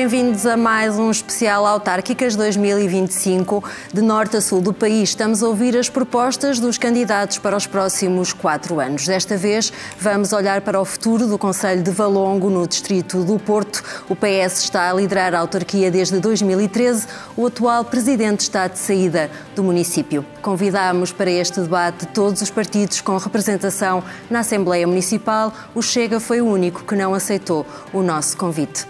bem-vindos a mais um especial Autárquicas 2025. De norte a sul do país, estamos a ouvir as propostas dos candidatos para os próximos 4 anos. Desta vez, vamos olhar para o futuro do concelho de Valongo, no distrito do Porto. O PS está a liderar a autarquia desde 2013. O atual presidente está de saída do município. Convidámos para este debate todos os partidos com representação na Assembleia Municipal. O Chega foi o único que não aceitou o nosso convite.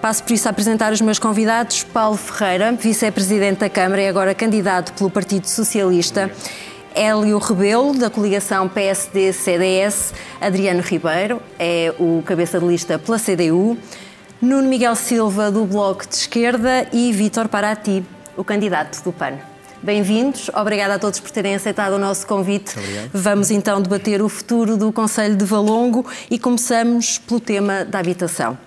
Passo por isso a apresentar os meus convidados. Paulo Ferreira, vice-presidente da Câmara e agora candidato pelo Partido Socialista. Hélio Rebelo, da coligação PSD-CDS. Adriano Ribeiro, é o cabeça de lista pela CDU. Nuno Miguel Silva, do Bloco de Esquerda. E Vítor Paraty, o candidato do PAN. Bem-vindos, obrigada a todos por terem aceitado o nosso convite. Obrigado. Vamos então debater o futuro do concelho de Valongo e começamos pelo tema da habitação.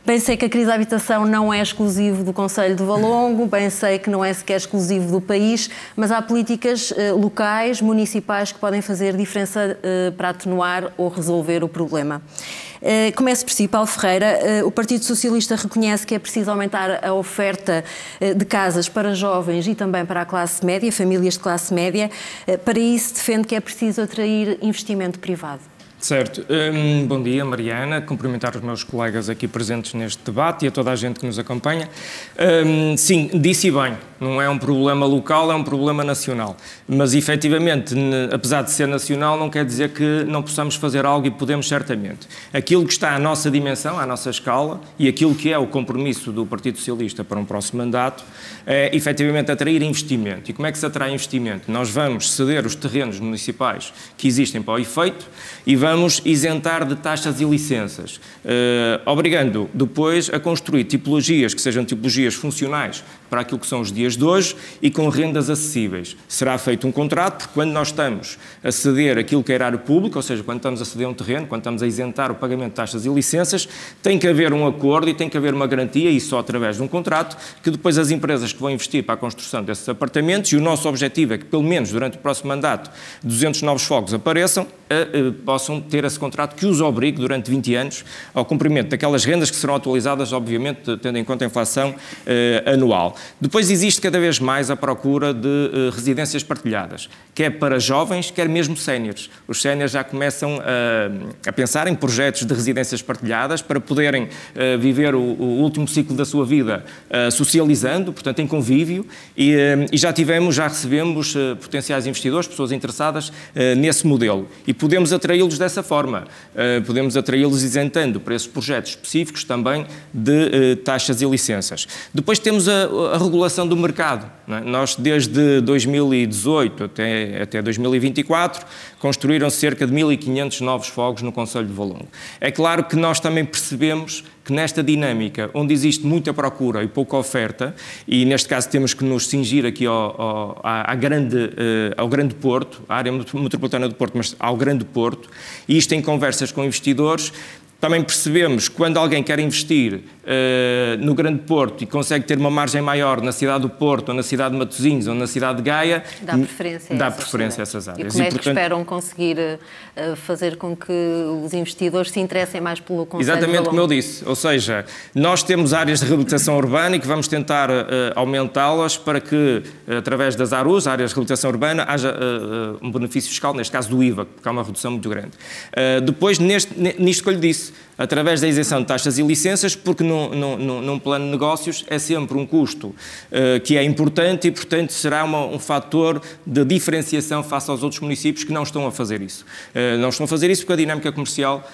Bem sei que a crise da habitação não é exclusivo do concelho de Valongo, bem sei que não é sequer exclusivo do país, mas há políticas locais, municipais, que podem fazer diferença para atenuar ou resolver o problema. Começo por si, Paulo Ferreira. O Partido Socialista reconhece que é preciso aumentar a oferta de casas para jovens e também para a classe média, famílias de classe média. Para isso, defende que é preciso atrair investimento privado. Certo. Bom dia, Mariana. Cumprimentar os meus colegas aqui presentes neste debate e a toda a gente que nos acompanha. Sim, disse bem, não é um problema local, é um problema nacional. Mas, efetivamente, apesar de ser nacional, não quer dizer que não possamos fazer algo e podemos certamente. Aquilo que está à nossa dimensão, à nossa escala, e aquilo que é o compromisso do Partido Socialista para um próximo mandato, é, efetivamente, atrair investimento. E como é que se atrai investimento? Nós vamos ceder os terrenos municipais que existem para o efeito e vamos isentar de taxas e licenças, obrigando depois a construir tipologias que sejam tipologias funcionais para aquilo que são os dias de hoje e com rendas acessíveis. Será feito um contrato, porque quando nós estamos a ceder aquilo que é erário público, ou seja, quando estamos a ceder um terreno, quando estamos a isentar o pagamento de taxas e licenças, tem que haver um acordo e tem que haver uma garantia, e só através de um contrato, que depois as empresas que vão investir para a construção desses apartamentos, e o nosso objetivo é que, pelo menos durante o próximo mandato, 200 novos fogos apareçam, possam ter esse contrato que os obrigue durante 20 anos ao cumprimento daquelas rendas que serão atualizadas, obviamente, tendo em conta a inflação anual. Depois existe cada vez mais a procura de residências partilhadas, quer para jovens, quer mesmo séniores. Os séniores já começam a pensar em projetos de residências partilhadas para poderem viver o último ciclo da sua vida socializando, portanto em convívio, e já recebemos potenciais investidores, pessoas interessadas nesse modelo. E podemos atraí-los dessa forma, podemos atraí-los isentando para esses projetos específicos também de taxas e licenças. Depois temos a regulação do mercado, não é? Nós, desde 2018 até 2024, construíram cerca de 1.500 novos fogos no concelho de Valongo. É claro que nós também percebemos que nesta dinâmica, onde existe muita procura e pouca oferta, e neste caso temos que nos cingir aqui ao grande Porto, à área metropolitana do Porto, mas ao grande Porto, e isto em conversas com investidores, também percebemos que quando alguém quer investir no Grande Porto e consegue ter uma margem maior na cidade do Porto, ou na cidade de Matosinhos, ou na cidade de Gaia, dá preferência a essas áreas. E como é que esperam conseguir fazer com que os investidores se interessem mais pelo concelho de Valongo? Exatamente como eu disse, ou seja, nós temos áreas de reabilitação urbana e que vamos tentar aumentá-las para que, através das ARUs, áreas de reabilitação urbana, haja um benefício fiscal, neste caso do IVA, porque há uma redução muito grande. Depois, nisto que eu lhe disse, através da isenção de taxas e licenças, porque num plano de negócios é sempre um custo que é importante e, portanto, será um fator de diferenciação face aos outros municípios que não estão a fazer isso. Não estão a fazer isso porque a dinâmica comercial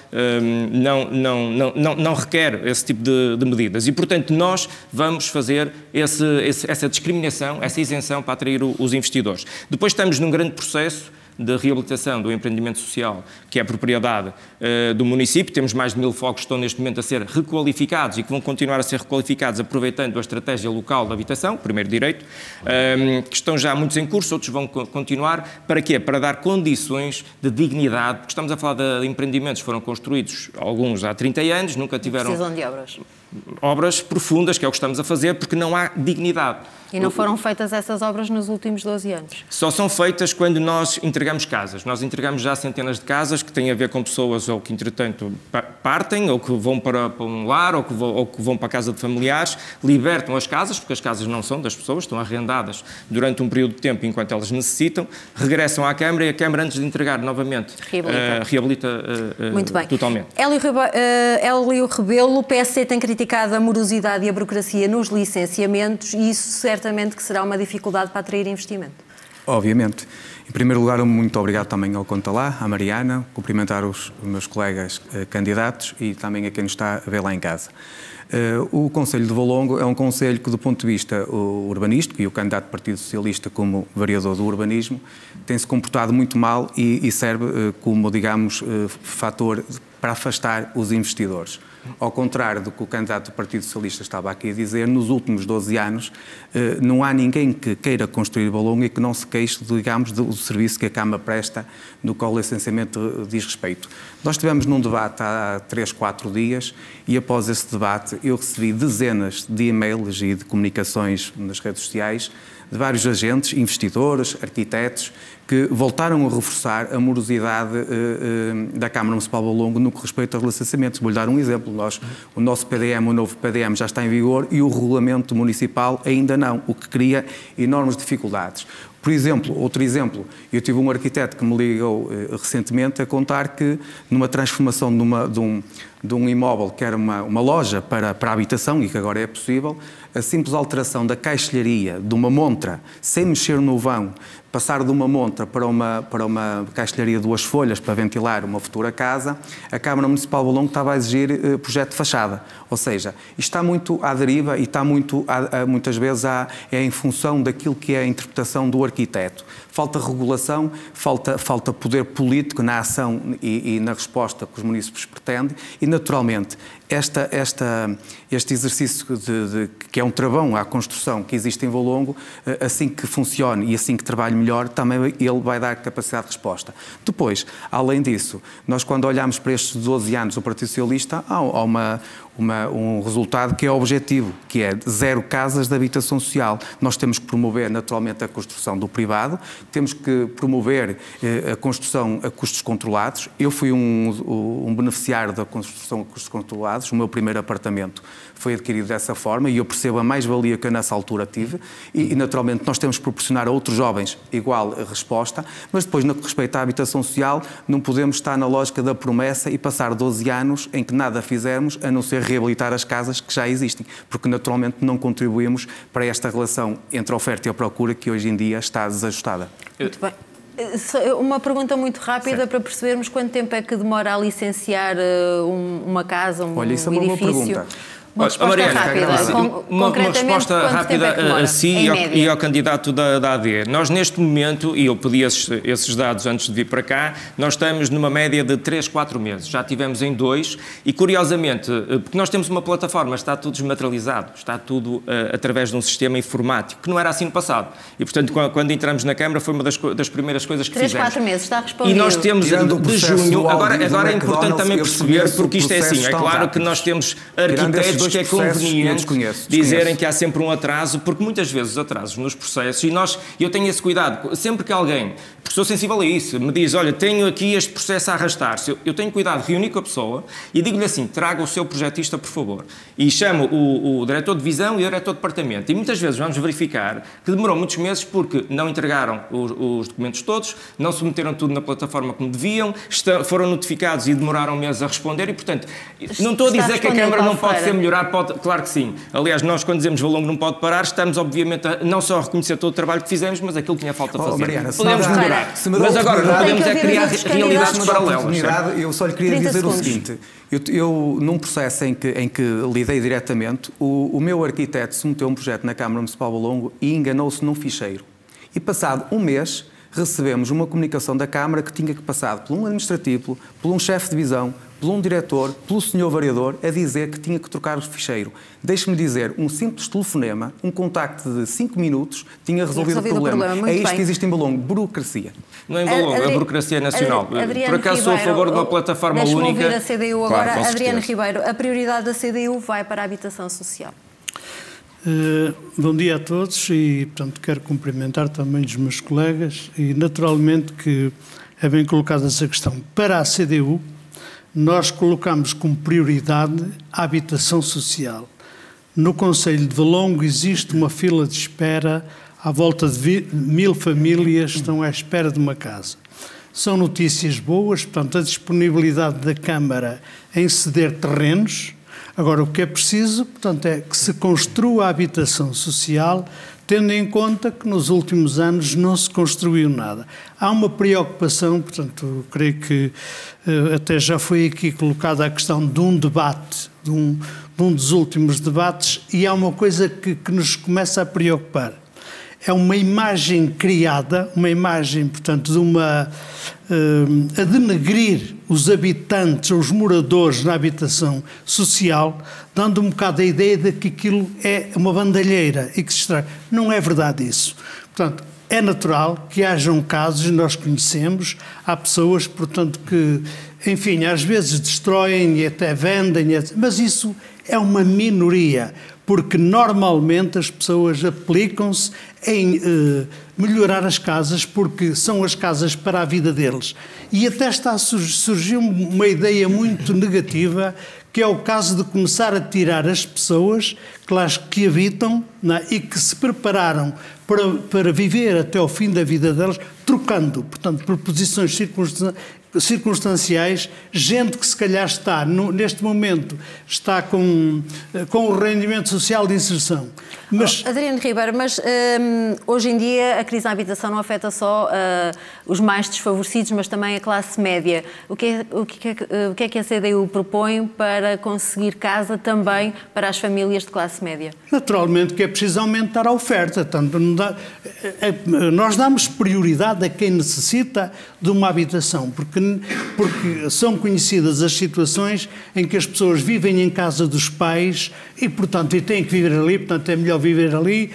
não requer esse tipo de medidas e, portanto, nós vamos fazer essa discriminação, essa isenção para atrair os investidores. Depois estamos num grande processo de reabilitação do empreendimento social, que é propriedade do município. Temos mais de 1000 fogos que estão neste momento a ser requalificados e que vão continuar a ser requalificados aproveitando a estratégia local de habitação, primeiro direito, que estão já muitos em curso, outros vão continuar. Para quê? Para dar condições de dignidade, porque estamos a falar de empreendimentos que foram construídos, alguns há 30 anos, nunca tiveram... Precisam de obras. obras profundas, que é o que estamos a fazer, porque não há dignidade. E não foram feitas essas obras nos últimos 12 anos? Só são feitas quando nós entregamos casas. Nós entregamos já centenas de casas que têm a ver com pessoas ou que, entretanto, partem, ou que vão para um lar, ou que vão para a casa de familiares, libertam as casas, porque as casas não são das pessoas, estão arrendadas durante um período de tempo enquanto elas necessitam, regressam à Câmara e a Câmara, antes de entregar novamente, reabilita Muito bem. Totalmente. Hélio Rebelo, o PSD tem criticado a morosidade e a burocracia nos licenciamentos e isso certamente que será uma dificuldade para atrair investimento. Obviamente. Em primeiro lugar, muito obrigado também ao Contalá, à Mariana, cumprimentar os meus colegas candidatos e também a quem nos está a ver lá em casa. O Conselho de Valongo é um conselho que, do ponto de vista urbanístico, e o candidato do Partido Socialista como vereador do urbanismo, tem-se comportado muito mal e serve como, digamos, fator para afastar os investidores. Ao contrário do que o candidato do Partido Socialista estava aqui a dizer, nos últimos 12 anos não há ninguém que queira construir Valongo e que não se queixe, digamos, do serviço que a Câmara presta no qual o licenciamento diz respeito. Nós estivemos num debate há 3, 4 dias e após esse debate eu recebi dezenas de e-mails e de comunicações nas redes sociais de vários agentes, investidores, arquitetos, que voltaram a reforçar a morosidade da Câmara Municipal de Valongo no que respeita aos licenciamentos. Vou-lhe dar um exemplo. O nosso PDM, o novo PDM, já está em vigor e o regulamento municipal ainda não, o que cria enormes dificuldades. Por exemplo, outro exemplo, eu tive um arquiteto que me ligou recentemente a contar que numa transformação de um imóvel que era uma loja para a habitação e que agora é possível, a simples alteração da caixilharia de uma montra, sem mexer no vão, passar de uma montra para uma caixilharia de 2 folhas para ventilar uma futura casa, a Câmara Municipal de Valongo estava a exigir projeto de fachada. Ou seja, isto está muito à deriva e está muitas vezes em função daquilo que é a interpretação do arquiteto. Falta regulação, falta poder político na ação e na resposta que os municípios pretendem e, naturalmente, este exercício que é um travão à construção que existe em Valongo, assim que funcione e assim que trabalhe melhor, também ele vai dar capacidade de resposta. Depois, além disso, nós quando olhamos para estes 12 anos do Partido Socialista, há um resultado que é objetivo, que é 0 casas de habitação social. Nós temos que promover naturalmente a construção do privado, temos que promover a construção a custos controlados. Eu fui um beneficiário da construção a custos controlados, o meu primeiro apartamento foi adquirido dessa forma e eu percebo a mais-valia que eu nessa altura tive e naturalmente nós temos que proporcionar a outros jovens igual resposta, mas depois no que respeita à habitação social não podemos estar na lógica da promessa e passar 12 anos em que nada fizermos a não ser reabilitar as casas que já existem, porque naturalmente não contribuímos para esta relação entre a oferta e a procura que hoje em dia está desajustada. Muito bem. Uma pergunta muito rápida para percebermos quanto tempo é que demora a licenciar uma casa, um edifício. Olha, isso é uma boa pergunta. Uma resposta Mariana, rápida. Uma resposta rápida a si e ao candidato da AD. Nós, neste momento, e eu pedi esses dados antes de vir para cá, nós estamos numa média de 3, 4 meses. Já tivemos em 2 e, curiosamente, porque nós temos uma plataforma, está tudo desmaterializado, está tudo através de um sistema informático, que não era assim no passado. E, portanto, quando entramos na Câmara, foi uma das primeiras coisas que fizemos. 3, 4 meses, está respondido. E nós temos de junho, agora é importante também perceber, porque isto é assim, é claro que nós temos arquitetos que é conveniente dizerem que há sempre um atraso, porque muitas vezes os atrasos nos processos, e eu tenho esse cuidado, sempre que alguém, porque sou sensível a isso, me diz, olha, tenho aqui este processo a arrastar-se, eu tenho cuidado de reunir com a pessoa e digo-lhe assim, traga o seu projetista, por favor. E chamo o diretor de visão e o diretor de departamento. E muitas vezes vamos verificar que demorou muitos meses porque não entregaram os documentos todos, não submeteram tudo na plataforma como deviam, foram notificados e demoraram meses a responder e, portanto, não estou a dizer que a Câmara não pode ser melhorada, claro que sim. Aliás, nós quando dizemos Valongo não pode parar, estamos obviamente não só a reconhecer todo o trabalho que fizemos, mas aquilo que tinha falta fazer. Mariana, podemos melhorar. Mas agora não podemos criar realidades paralelas. Eu só lhe queria dizer o seguinte, eu num processo em que lidei diretamente, o meu arquiteto submeteu um projeto na Câmara Municipal de Valongo e enganou-se num ficheiro. E passado um mês, recebemos uma comunicação da Câmara que tinha que passar por um administrativo, por um chefe de divisão, por um diretor, pelo senhor vereador, a dizer que tinha que trocar o ficheiro. Deixe-me dizer, um simples telefonema, um contacto de 5 minutos, tinha resolvido o problema. É isto que existe em Valongo, burocracia. Não em Valongo, a burocracia nacional. Por acaso sou a favor de uma plataforma única. Ouvir a CDU agora. Claro, Adriano Ribeiro, a prioridade da CDU vai para a habitação social. Bom dia a todos e, portanto, quero cumprimentar também os meus colegas e, naturalmente, que é bem colocada essa questão. Para a CDU, nós colocamos como prioridade a habitação social. No Concelho de Valongo existe uma fila de espera à volta de 1000 famílias que estão à espera de uma casa. São notícias boas, portanto, a disponibilidade da Câmara em ceder terrenos. Agora, o que é preciso, portanto, é que se construa a habitação social, tendo em conta que nos últimos anos não se construiu nada. Há uma preocupação, portanto, creio que até já foi aqui colocada a questão de um debate, de um dos últimos debates, e há uma coisa que nos começa a preocupar. É uma imagem criada, uma imagem, portanto, a denegrir os habitantes, os moradores na habitação social, dando um bocado a ideia de que aquilo é uma bandalheira e que se estraga. Não é verdade isso. Portanto, é natural que hajam casos, nós conhecemos, há pessoas, portanto, que, enfim, às vezes destroem e até vendem, mas isso é uma minoria, porque normalmente as pessoas aplicam-se em melhorar as casas porque são as casas para a vida deles. E até surgiu uma ideia muito negativa, que é o caso de começar a tirar as pessoas que habitam, né, e que se prepararam para viver até ao fim da vida delas, trocando, portanto, por posições circunstanciais, gente que se calhar está, neste momento, está com o rendimento social de inserção. Mas... Adriano Ribeiro, mas hoje em dia a crise da habitação não afeta só os mais desfavorecidos, mas também a classe média. O que é que a CDU propõe para conseguir casa também para as famílias de classe média? Naturalmente que é preciso aumentar a oferta. Nós damos prioridade a quem necessita de uma habitação, porque são conhecidas as situações em que as pessoas vivem em casa dos pais e, portanto, têm que viver ali, portanto, é melhor viver ali,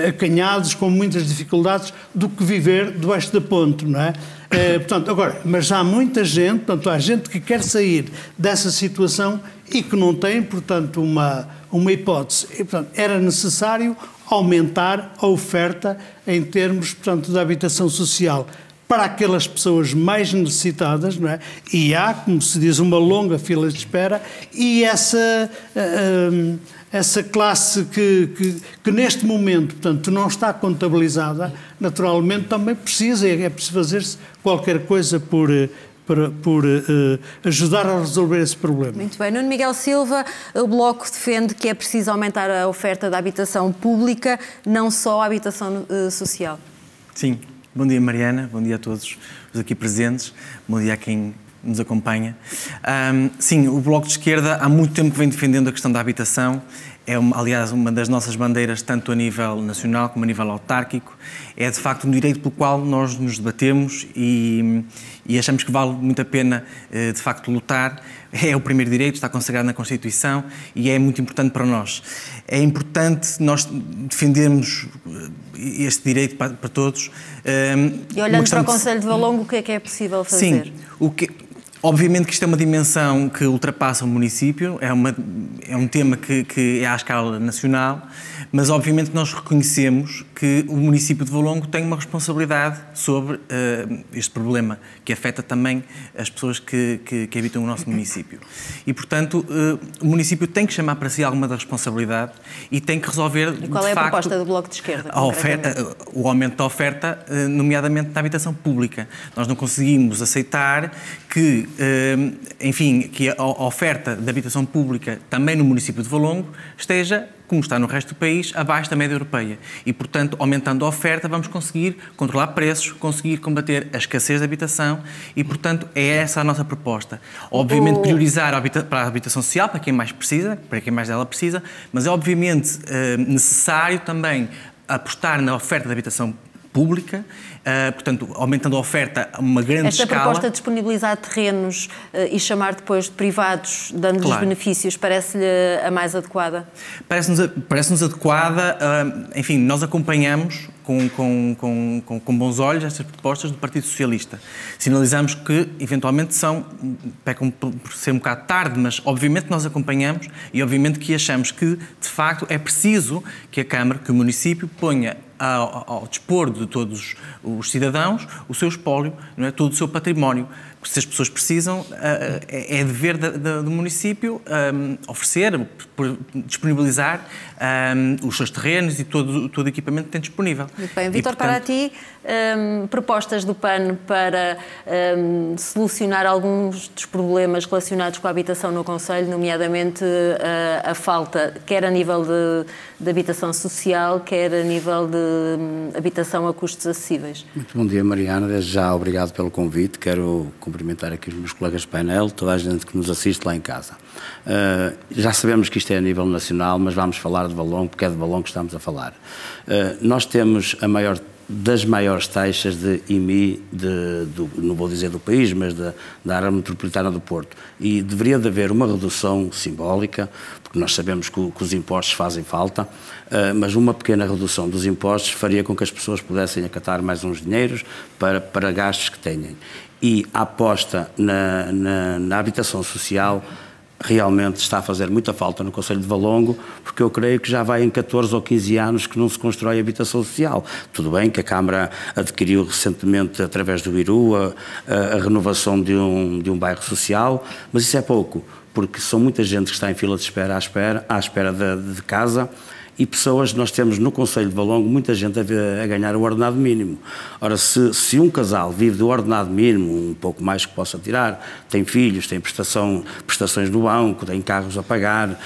acanhados, com muitas dificuldades, do que viver debaixo da ponte, não é? Portanto, agora, mas há muita gente, portanto, há gente que quer sair dessa situação e que não tem, portanto, uma hipótese. E, portanto, era necessário aumentar a oferta em termos, portanto, da habitação social para aquelas pessoas mais necessitadas, não é? E há, como se diz, uma longa fila de espera, e essa classe que neste momento, portanto, não está contabilizada, naturalmente também é preciso fazer-se qualquer coisa por ajudar a resolver esse problema. Muito bem. Nuno Miguel Silva, o Bloco defende que é preciso aumentar a oferta da habitação pública, não só a habitação social. Sim. Bom dia, Mariana. Bom dia a todos os aqui presentes. Bom dia a quem nos acompanha. Sim, o Bloco de Esquerda há muito tempo que vem defendendo a questão da habitação. É, aliás, uma das nossas bandeiras, tanto a nível nacional como a nível autárquico. É, de facto, um direito pelo qual nós nos debatemos e achamos que vale muito a pena, de facto, lutar. É o primeiro direito, está consagrado na Constituição e é muito importante para nós. É importante nós defendermos este direito para todos. E olhando para o Concelho de Valongo, o que é possível fazer? Sim, obviamente que isto é uma dimensão que ultrapassa o município, é um tema que é à escala nacional, mas obviamente nós reconhecemos que o município de Valongo tem uma responsabilidade sobre este problema, que afeta também as pessoas que habitam o nosso município. E, portanto, o município tem que chamar para si alguma da responsabilidade e tem que resolver, e qual é a proposta do Bloco de Esquerda? O aumento da oferta, nomeadamente na habitação pública. Nós não conseguimos aceitar que, enfim, que a oferta de habitação pública também no município de Valongo esteja, como está no resto do país, abaixo da média europeia. E, portanto, aumentando a oferta, vamos conseguir controlar preços, conseguir combater a escassez de habitação e, portanto, é essa a nossa proposta. Obviamente, priorizar para a habitação social, para quem mais precisa, para quem mais dela precisa, mas é obviamente necessário também apostar na oferta de habitação pública, portanto, aumentando a oferta a uma grande escala. Esta proposta de disponibilizar terrenos e chamar depois de privados, dando-lhes benefícios, parece-lhe a mais adequada? Parece-nos adequada. Enfim, nós acompanhamos com bons olhos estas propostas do Partido Socialista. Sinalizamos que, eventualmente, pecam por ser um bocado tarde, mas, obviamente, nós acompanhamos e, obviamente, que achamos que, de facto, é preciso que a Câmara, que o município ponha ao dispor de todos os cidadãos o seu espólio, não é? Todo o seu património. Porque se as pessoas precisam, é dever do município oferecer, disponibilizar os seus terrenos e todo o equipamento que tem disponível. Muito bem. Vítor, para ti, propostas do PAN para solucionar alguns dos problemas relacionados com a habitação no concelho, nomeadamente a falta, quer a nível de habitação social, quer a nível de habitação a custos acessíveis. Muito bom dia, Mariana. Desde já, obrigado pelo convite. Quero cumprimentar aqui os meus colegas de painel, toda a gente que nos assiste lá em casa. Já sabemos que isto é a nível nacional, mas vamos falar de Valongo, porque é de Valongo que estamos a falar. Nós temos das maiores taxas de IMI, não vou dizer do país, mas da área metropolitana do Porto. E deveria de haver uma redução simbólica, porque nós sabemos que os impostos fazem falta, mas uma pequena redução dos impostos faria com que as pessoas pudessem acatar mais uns dinheiros para gastos que tenham. E a aposta na habitação social realmente está a fazer muita falta no Concelho de Valongo, porque eu creio que já vai em 14 ou 15 anos que não se constrói habitação social. Tudo bem que a Câmara adquiriu recentemente, através do IRU, a renovação de um bairro social, mas isso é pouco, porque são muita gente que está em fila de espera à espera de casa, e pessoas, nós temos no Concelho de Valongo muita gente a ganhar o ordenado mínimo. Ora, se um casal vive do ordenado mínimo, um pouco mais que possa tirar, tem filhos, tem prestações no banco, tem carros a pagar,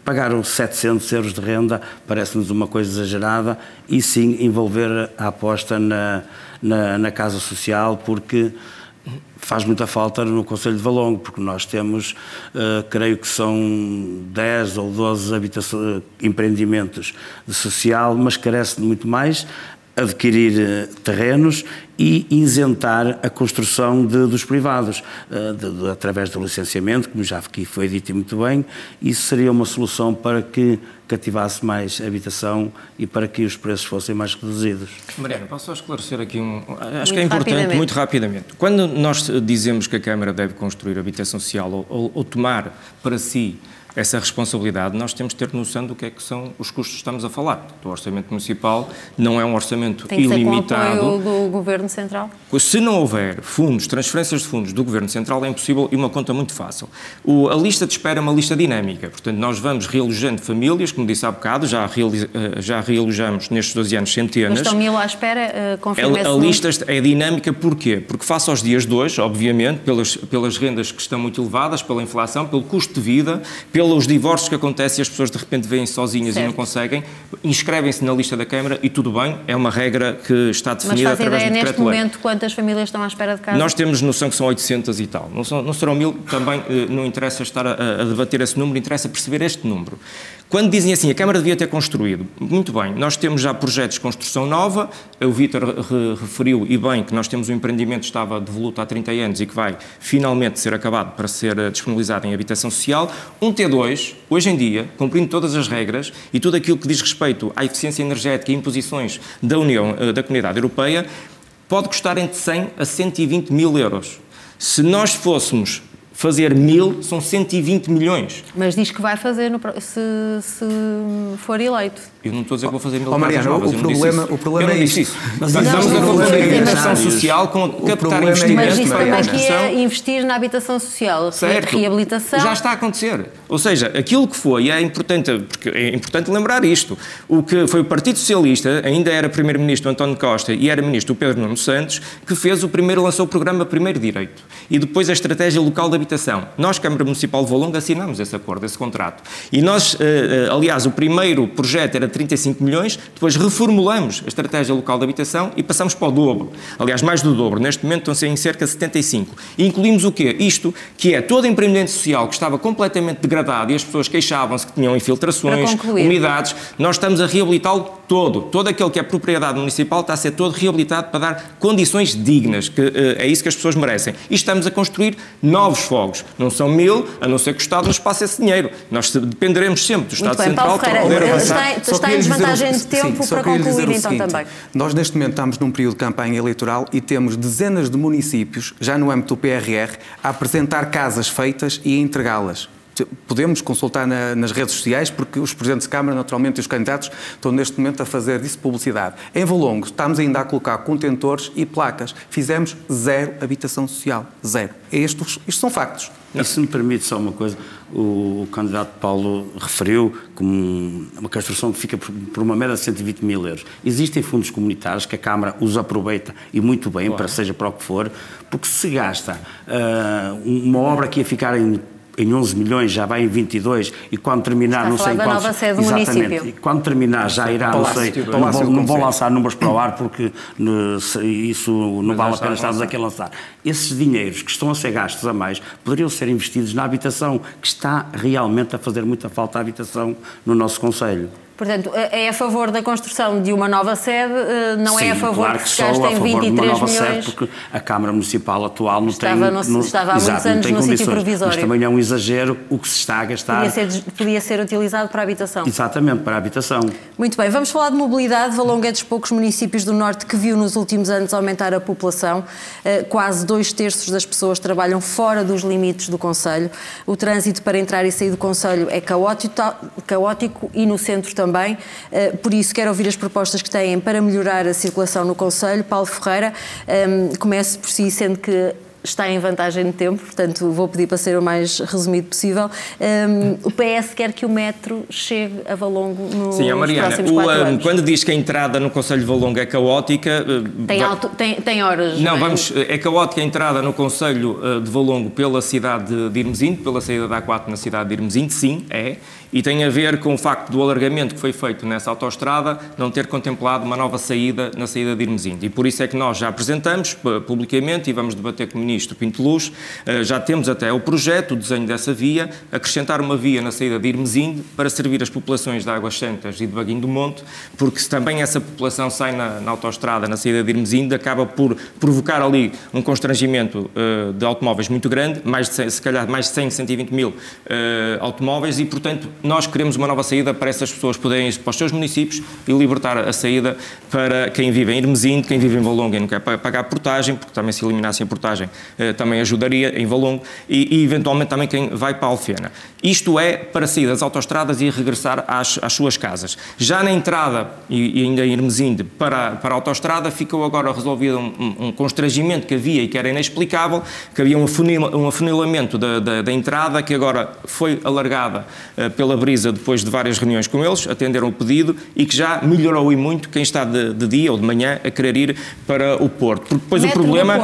pagar os 700 euros de renda parece-nos uma coisa exagerada, e sim envolver a aposta na casa social, porque faz muita falta no Concelho de Valongo, porque nós temos, creio que são 10 ou 12 empreendimentos de social, mas carece de muito mais, adquirir terrenos e isentar a construção dos privados, através do licenciamento, como já aqui foi dito muito bem. Isso seria uma solução para que cativasse mais a habitação e para que os preços fossem mais reduzidos. Mariana, posso só esclarecer aqui acho que é importante, muito rapidamente. Quando nós dizemos que a Câmara deve construir habitação social ou tomar para si essa responsabilidade, nós temos de ter noção do que é que são os custos que estamos a falar. O orçamento municipal não é um orçamento ilimitado. Tem que ser com o apoio do Governo Central? Se não houver fundos, transferências de fundos do Governo Central, é impossível, e uma conta muito fácil. A lista de espera é uma lista dinâmica, portanto nós vamos realojando famílias, como disse há bocado, já realojamos nestes 12 anos centenas. Mas estão 1000 à espera, confirma esse A lista é dinâmica porquê? Porque face aos dias de hoje, obviamente, pelas rendas que estão muito elevadas, pela inflação, pelo custo de vida, pelos divórcios que acontecem e as pessoas de repente vêm-se sozinhas e não conseguem, inscrevem-se na lista da Câmara e tudo bem, é uma regra que está definida através do decreto-lei. Mas faz ideia neste momento quantas famílias estão à espera de casa? Nós temos noção que são 800 e tal, não serão 1000, também não interessa estar a debater esse número, interessa perceber este número. Quando dizem assim, a Câmara devia ter construído, muito bem, nós temos já projetos de construção nova, o Vítor referiu, e bem, que nós temos um empreendimento que estava devoluto há 30 anos e que vai finalmente ser acabado para ser disponibilizado em habitação social. Um T2, hoje em dia, cumprindo todas as regras e tudo aquilo que diz respeito à eficiência energética e imposições da Comunidade Europeia, pode custar entre 100 a 120 mil euros. Se nós fôssemos fazer 1000, são 120 milhões. Mas diz que vai fazer se for eleito. Eu não estou a dizer que vou fazer 1000 casas novas, o problema é isso. Mas estamos a fazer a habitação social com captar investimentos. Mas isso também aqui é investir na habitação social, certo. Reabilitação. Já está a acontecer. Ou seja, aquilo que foi, porque é importante lembrar isto, o que foi o Partido Socialista, ainda era Primeiro-Ministro António Costa e era Ministro Pedro Nuno Santos, que lançou o programa Primeiro Direito. E depois a Estratégia Local de Habitação. Nós, Câmara Municipal de Valongo, assinamos esse acordo, esse contrato. E nós, aliás, o primeiro projeto era 35 milhões, depois reformulamos a Estratégia Local de Habitação e passamos para o dobro. Aliás, mais do dobro. Neste momento estão em cerca de 75. E incluímos o quê? Isto, que é todo empreendimento social que estava completamente degradado e as pessoas queixavam-se que tinham infiltrações, umidades. Nós estamos a reabilitá-lo todo. Todo aquele que é propriedade municipal está a ser todo reabilitado para dar condições dignas, que é isso que as pessoas merecem. E estamos a construir novos fogos. Não são 1000, a não ser que o Estado nos passe esse dinheiro. Nós dependeremos sempre do Estado Central para poder avançar. Está em desvantagem de tempo para concluir então também. Nós neste momento estamos num período de campanha eleitoral e temos dezenas de municípios, já no âmbito do PRR, a apresentar casas feitas e a entregá-las. Podemos consultar nas redes sociais, porque os presidentes de Câmara, naturalmente, e os candidatos estão neste momento a fazer disso publicidade. Em Valongo, estamos ainda a colocar contentores e placas. Fizemos 0 habitação social. 0. Isto são factos. E se me permite só uma coisa, o candidato Paulo referiu como uma construção que fica por uma média de 120 mil euros. Existem fundos comunitários que a Câmara os aproveita e muito bem, claro, seja para o que for, porque se gasta uma obra que ia ficar em 11 milhões, já vai em 22, e quando terminar, não sei quantos... nova sede do município. E quando terminar já irá, não sei, não vou lançar números para o ar porque isso não vale a pena estarmos aqui a lançar. Esses dinheiros que estão a ser gastos a mais poderiam ser investidos na habitação, que está realmente a fazer muita falta à habitação no nosso concelho. Portanto, é a favor da construção de uma nova sede, não Sim, é a favor claro que se gastem 23 milhões... Sede, porque a Câmara Municipal atual não estava há muitos anos no sítio provisório. Mas também é um exagero o que se está a gastar. Podia ser utilizado para a habitação. Exatamente, para a habitação. Muito bem, vamos falar de mobilidade. Valongo é dos poucos municípios do Norte que viu nos últimos anos aumentar a população. Quase 2/3 das pessoas trabalham fora dos limites do concelho. O trânsito para entrar e sair do concelho é caótico e no centro também. Por isso, quero ouvir as propostas que têm para melhorar a circulação no concelho. Paulo Ferreira, comece por si, sendo que está em vantagem de tempo, portanto vou pedir para ser o mais resumido possível. O PS quer que o metro chegue a Valongo nos próximos 4 anos. Quando diz que a entrada no concelho de Valongo é caótica... Tem horas... Não, é caótica a entrada no concelho de Valongo pela cidade de Irmesinde, pela saída da A4 na cidade de Irmesinde, sim, é. E tem a ver com o facto do alargamento que foi feito nessa autoestrada não ter contemplado uma nova saída na saída de Irmesinde. E por isso é que nós já apresentamos publicamente e vamos debater com o Ministro Pinto Luz, já temos até o projeto, o desenho dessa via, acrescentar uma via na saída de Irmesinde para servir as populações de Águas Santas e de Baguinho do Monte, porque se também essa população sai na autoestrada, na saída de Irmesinde, acaba por provocar ali um constrangimento de automóveis muito grande, se calhar mais de 100, 120 mil automóveis e, portanto, nós queremos uma nova saída para essas pessoas poderem ir para os seus municípios e libertar a saída para quem vive em Irmesinde, quem vive em Valongo e não quer pagar portagem, porque também se eliminassem a portagem também ajudaria em Valongo e eventualmente também quem vai para a Alfena. Isto é para sair das autoestradas e regressar às suas casas. Já na entrada, e ainda em Irmesinde, para a autoestrada, ficou agora resolvido um constrangimento que havia e que era inexplicável, que havia um afunilamento da entrada que agora foi alargada pela Brisa depois de várias reuniões com eles, atenderam o pedido e que já melhorou e muito quem está de dia ou de manhã a querer ir para o Porto. Porque depois o problema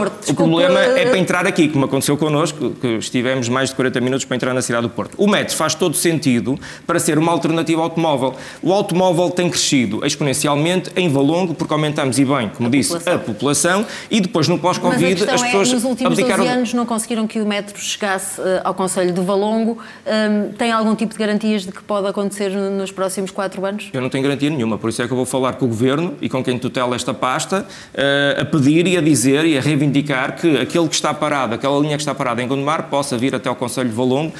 é para entrar aqui, como aconteceu connosco, que estivemos mais de 40 minutos para entrar na cidade do Porto. O metro faz todo sentido para ser uma alternativa ao automóvel. O automóvel tem crescido exponencialmente em Valongo, porque aumentamos, e bem, como disse, a população, e depois no pós-Covid as pessoas nos últimos 12 anos não conseguiram que o metro chegasse ao concelho de Valongo. Tem algum tipo de garantias de que pode acontecer nos próximos 4 anos? Eu não tenho garantia nenhuma, por isso é que eu vou falar com o Governo e com quem tutela esta pasta, a pedir e a dizer e a reivindicar que aquele que está parado, aquela linha que está parada em Gondomar, possa vir até ao concelho de Valongo,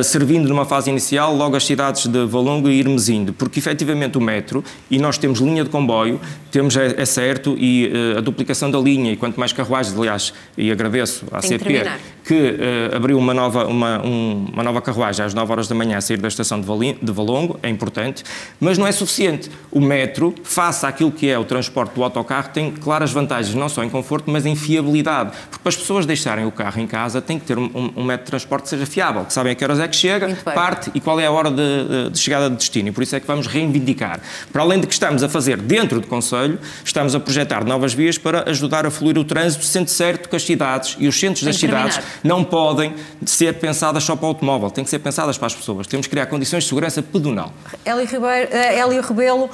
servindo numa fase inicial logo as cidades de Valongo e Irmesinde, porque efetivamente o metro, e nós temos linha de comboio, temos, é certo, e a duplicação da linha, e quanto mais carruagens, aliás, e agradeço à CP, que abriu uma nova carruagem às 9 horas da manhã a sair da estação de Valongo, é importante, mas não é suficiente. O metro, face àquilo que é o transporte do autocarro, tem claras vantagens, não só em conforto, mas em fiabilidade, porque para as pessoas pessoas deixarem o carro em casa, têm que ter um método de transporte que seja fiável, que sabem a que horas é que chega, parte e qual é a hora de chegada de destino. E por isso é que vamos reivindicar. Para além de que estamos a fazer dentro do Conselho, estamos a projetar novas vias para ajudar a fluir o trânsito, sendo certo que as cidades e os centros das cidades não podem ser pensadas só para o automóvel, têm que ser pensadas para as pessoas. Temos que criar condições de segurança pedonal. Hélio Rebelo,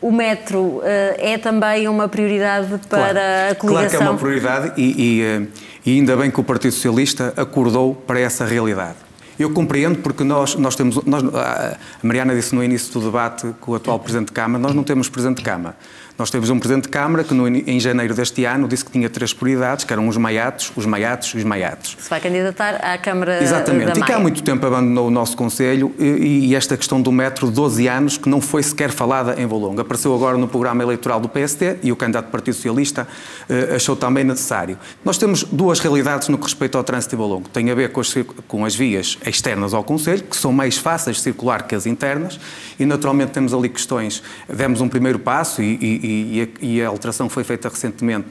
o metro é também uma prioridade para a coligação? Claro que é uma prioridade e ainda bem que o Partido Socialista acordou para essa realidade. Eu compreendo porque nós temos... a Mariana disse no início do debate com o atual Presidente de Câmara, nós não temos Presidente de Câmara. Nós temos um Presidente de Câmara que em janeiro deste ano disse que tinha 3 prioridades, que eram os maiatos, os maiatos e os maiatos. Se vai candidatar à Câmara Exatamente. da Maia. E que há muito tempo abandonou o nosso Conselho e esta questão do metro, 12 anos, que não foi sequer falada em Valongo. Apareceu agora no programa eleitoral do PSD e o candidato do Partido Socialista achou também necessário. Nós temos 2 realidades no que respeita ao trânsito em Valongo. Tem a ver com as vias externas ao Conselho, que são mais fáceis de circular que as internas, e naturalmente temos ali questões, demos um primeiro passo e a alteração foi feita recentemente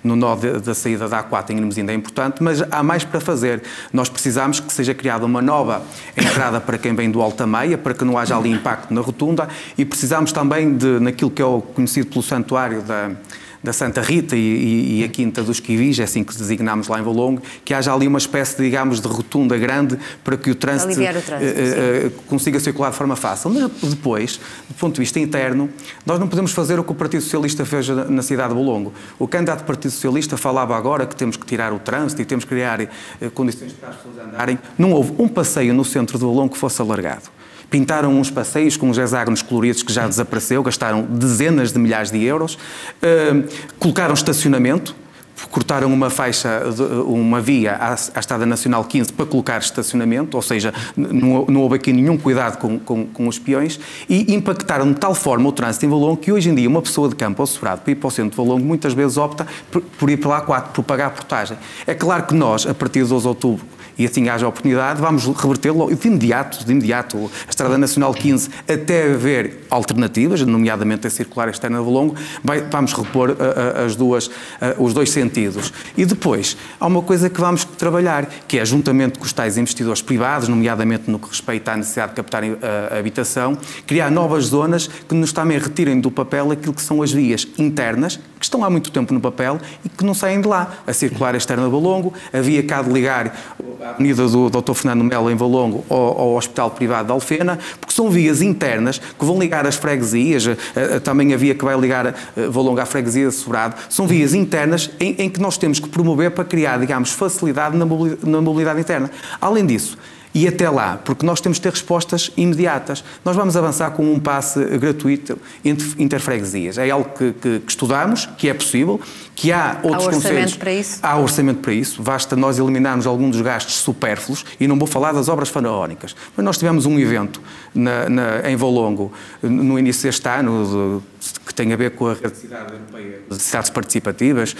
no nó da saída da A4 em Irmes ainda é importante, mas há mais para fazer. Nós precisamos que seja criada uma nova entrada para quem vem do Alta Meia, para que não haja ali impacto na rotunda, e precisamos também naquilo que é o conhecido pelo santuário da Santa Rita e a Quinta dos Quivis, é assim que designamos lá em Valongo, que haja ali uma espécie, digamos, de rotunda grande para que o trânsito consiga circular de forma fácil. Mas depois, do ponto de vista interno, nós não podemos fazer o que o Partido Socialista fez na cidade de Valongo. O candidato do Partido Socialista falava agora que temos que tirar o trânsito e temos que criar condições para as pessoas andarem. Não houve um passeio no centro de Valongo que fosse alargado. Pintaram uns passeios com uns hexágonos coloridos que já desapareceu, gastaram dezenas de milhares de euros, colocaram estacionamento, cortaram uma faixa, uma via à Estrada Nacional 15 para colocar estacionamento, ou seja, não houve aqui nenhum cuidado com os peões, e impactaram de tal forma o trânsito em Valongo que hoje em dia uma pessoa de Campo ou Sobrado para ir para o centro de Valongo muitas vezes opta por ir pela A4, por pagar a portagem. É claro que nós, a partir de 12 de outubro, e assim haja oportunidade, vamos revertê-lo de imediato, a Estrada Nacional 15, até haver alternativas, nomeadamente a circular externa de Valongo, vamos repor os 2 sentidos. E depois, há uma coisa que vamos trabalhar, que é, juntamente com os tais investidores privados, nomeadamente no que respeita à necessidade de captar a habitação, criar novas zonas que nos também retirem do papel aquilo que são as vias internas, que estão há muito tempo no papel e que não saem de lá. A circular externa de Valongo, a via cá de ligar a avenida do Dr. Fernando Melo em Valongo ao Hospital Privado de Alfena, porque são vias internas que vão ligar as freguesias, também a via que vai ligar Valongo à freguesia de Sobrado, são vias internas em que nós temos que promover para criar, digamos, facilidade na mobilidade interna. Além disso, e até lá, porque nós temos de ter respostas imediatas. Nós vamos avançar com um passe gratuito interfreguesias. É algo que estudamos, que é possível, que há outros conselhos... Há orçamento para isso? Há orçamento para isso. Basta nós eliminarmos alguns dos gastos supérfluos, e não vou falar das obras faraónicas. Mas nós tivemos um evento em Valongo, no início deste ano, que tem a ver com a Rede de Cidade Europeia, de cidades participativas,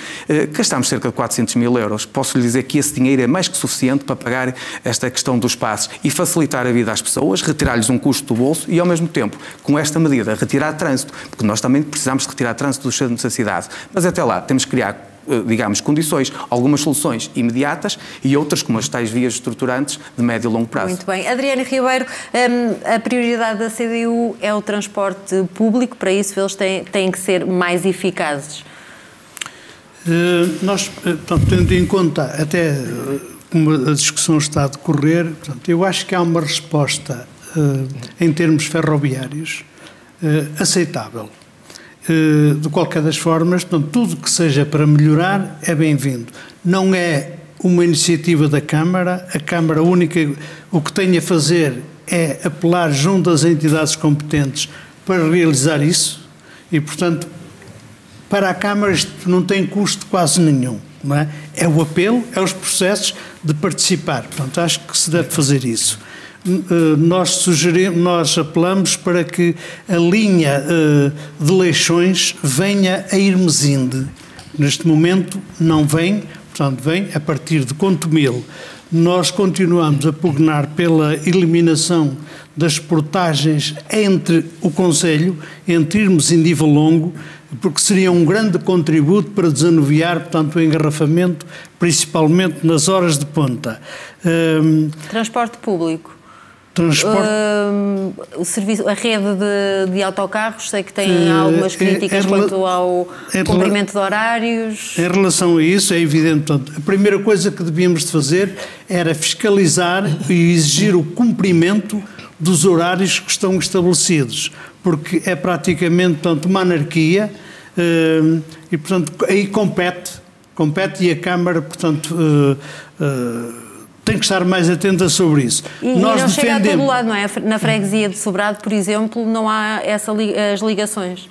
gastámos cerca de 400 mil euros. Posso lhe dizer que esse dinheiro é mais que suficiente para pagar esta questão dos passos e facilitar a vida às pessoas, retirar-lhes um custo do bolso e, ao mesmo tempo, com esta medida, retirar trânsito, porque nós também precisamos de retirar trânsito dos centros da cidade. Mas até lá, temos que criar, digamos, condições, algumas soluções imediatas e outras, como as tais vias estruturantes de médio e longo prazo. Muito bem. Adriana Ribeiro, a prioridade da CDU é o transporte público, para isso eles têm que ser mais eficazes. Nós, portanto, tendo em conta até como a discussão está a decorrer, portanto, eu acho que há uma resposta em termos ferroviários aceitável. De qualquer das formas, portanto, tudo que seja para melhorar é bem-vindo. Não é uma iniciativa da Câmara, a Câmara única, o que tem a fazer é apelar junto às entidades competentes para realizar isso e, portanto, para a Câmara isto não tem custo quase nenhum. Não é? É o apelo, é os processos de participar. Portanto, acho que se deve fazer isso. Nós apelamos para que a linha de Leixões venha a Irmesinde. Neste momento não vem, portanto vem a partir de Contomil. Nós continuamos a pugnar pela eliminação das portagens entre o Conselho, entre Irmesinde e Valongo, porque seria um grande contributo para desanuviar, portanto, o engarrafamento, principalmente nas horas de ponta. Transporte público. Transporte... O serviço, a rede de autocarros, sei que tem algumas críticas quanto ao cumprimento de horários. Em relação a isso, é evidente, portanto, a primeira coisa que devíamos de fazer era fiscalizar e exigir o cumprimento dos horários que estão estabelecidos, porque é praticamente, portanto, uma anarquia e, portanto, aí compete e a Câmara, portanto, tem que estar mais atenta sobre isso. E nós não chega a todo lado, não é? Na freguesia de Sobrado, por exemplo, não há as ligações.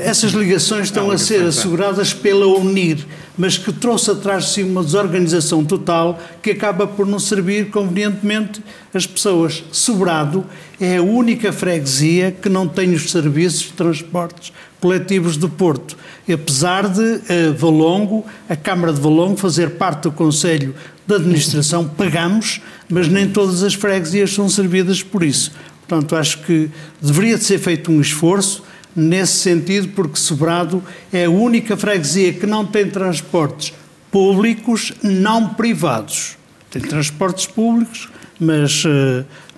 Essas ligações estão a ser asseguradas pela UNIR, mas que trouxe atrás de si uma desorganização total que acaba por não servir convenientemente as pessoas. Sobrado é a única freguesia que não tem os serviços de transportes coletivos do Porto. E apesar de Valongo, a Câmara de Valongo, fazer parte do Conselho de Administração, pagamos, mas nem todas as freguesias são servidas por isso. Portanto, acho que deveria de ser feito um esforço nesse sentido, porque Sobrado é a única freguesia que não tem transportes públicos não privados. Tem transportes públicos, mas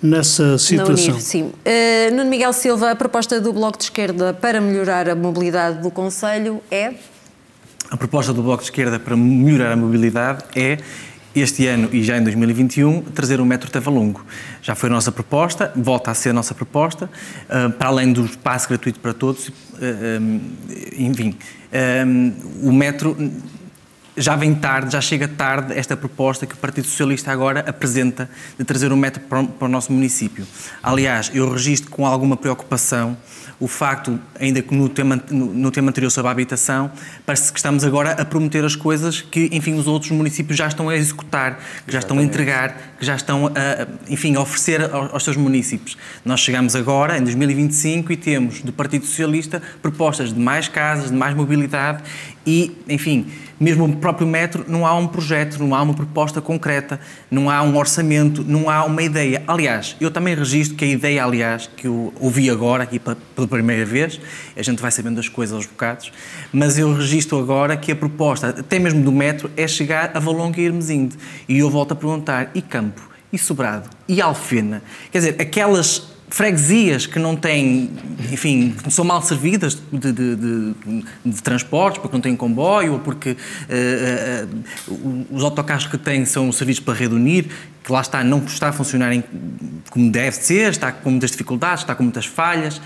nessa situação. Unir, sim. Nuno Miguel Silva, a proposta do Bloco de Esquerda para melhorar a mobilidade do concelho é? A proposta do Bloco de Esquerda para melhorar a mobilidade é, este ano e já em 2021, trazer o metro até Valongo. Já foi a nossa proposta, volta a ser a nossa proposta, para além do espaço gratuito para todos, enfim, o metro já vem tarde, já chega tarde esta proposta que o Partido Socialista agora apresenta de trazer o metro para o nosso município. Aliás, eu registro com alguma preocupação o facto, ainda que no tema anterior sobre a habitação, parece que estamos agora a prometer as coisas que, enfim, os outros municípios já estão a executar, que já estão a entregar, que já estão a, enfim, a oferecer aos seus municípios. Nós chegamos agora, em 2025, e temos do Partido Socialista propostas de mais casas, de mais mobilidade e, enfim, mesmo o próprio metro, não há um projeto, não há uma proposta concreta, não há um orçamento, não há uma ideia. Aliás, eu também registro que a ideia, aliás, que eu ouvi agora, aqui pela primeira vez, a gente vai sabendo as coisas aos bocados, mas eu registro agora que a proposta, até mesmo do metro, é chegar a Valongo e Irmesinde. E eu volto a perguntar, e Campo? E Sobrado? E Alfena? Quer dizer, aquelas freguesias que não têm, enfim, que são mal servidas de transportes, porque não têm comboio, ou porque os autocarros que têm são servidos para rede Unir, que lá está, não está a funcionar como deve ser, está com muitas dificuldades, está com muitas falhas,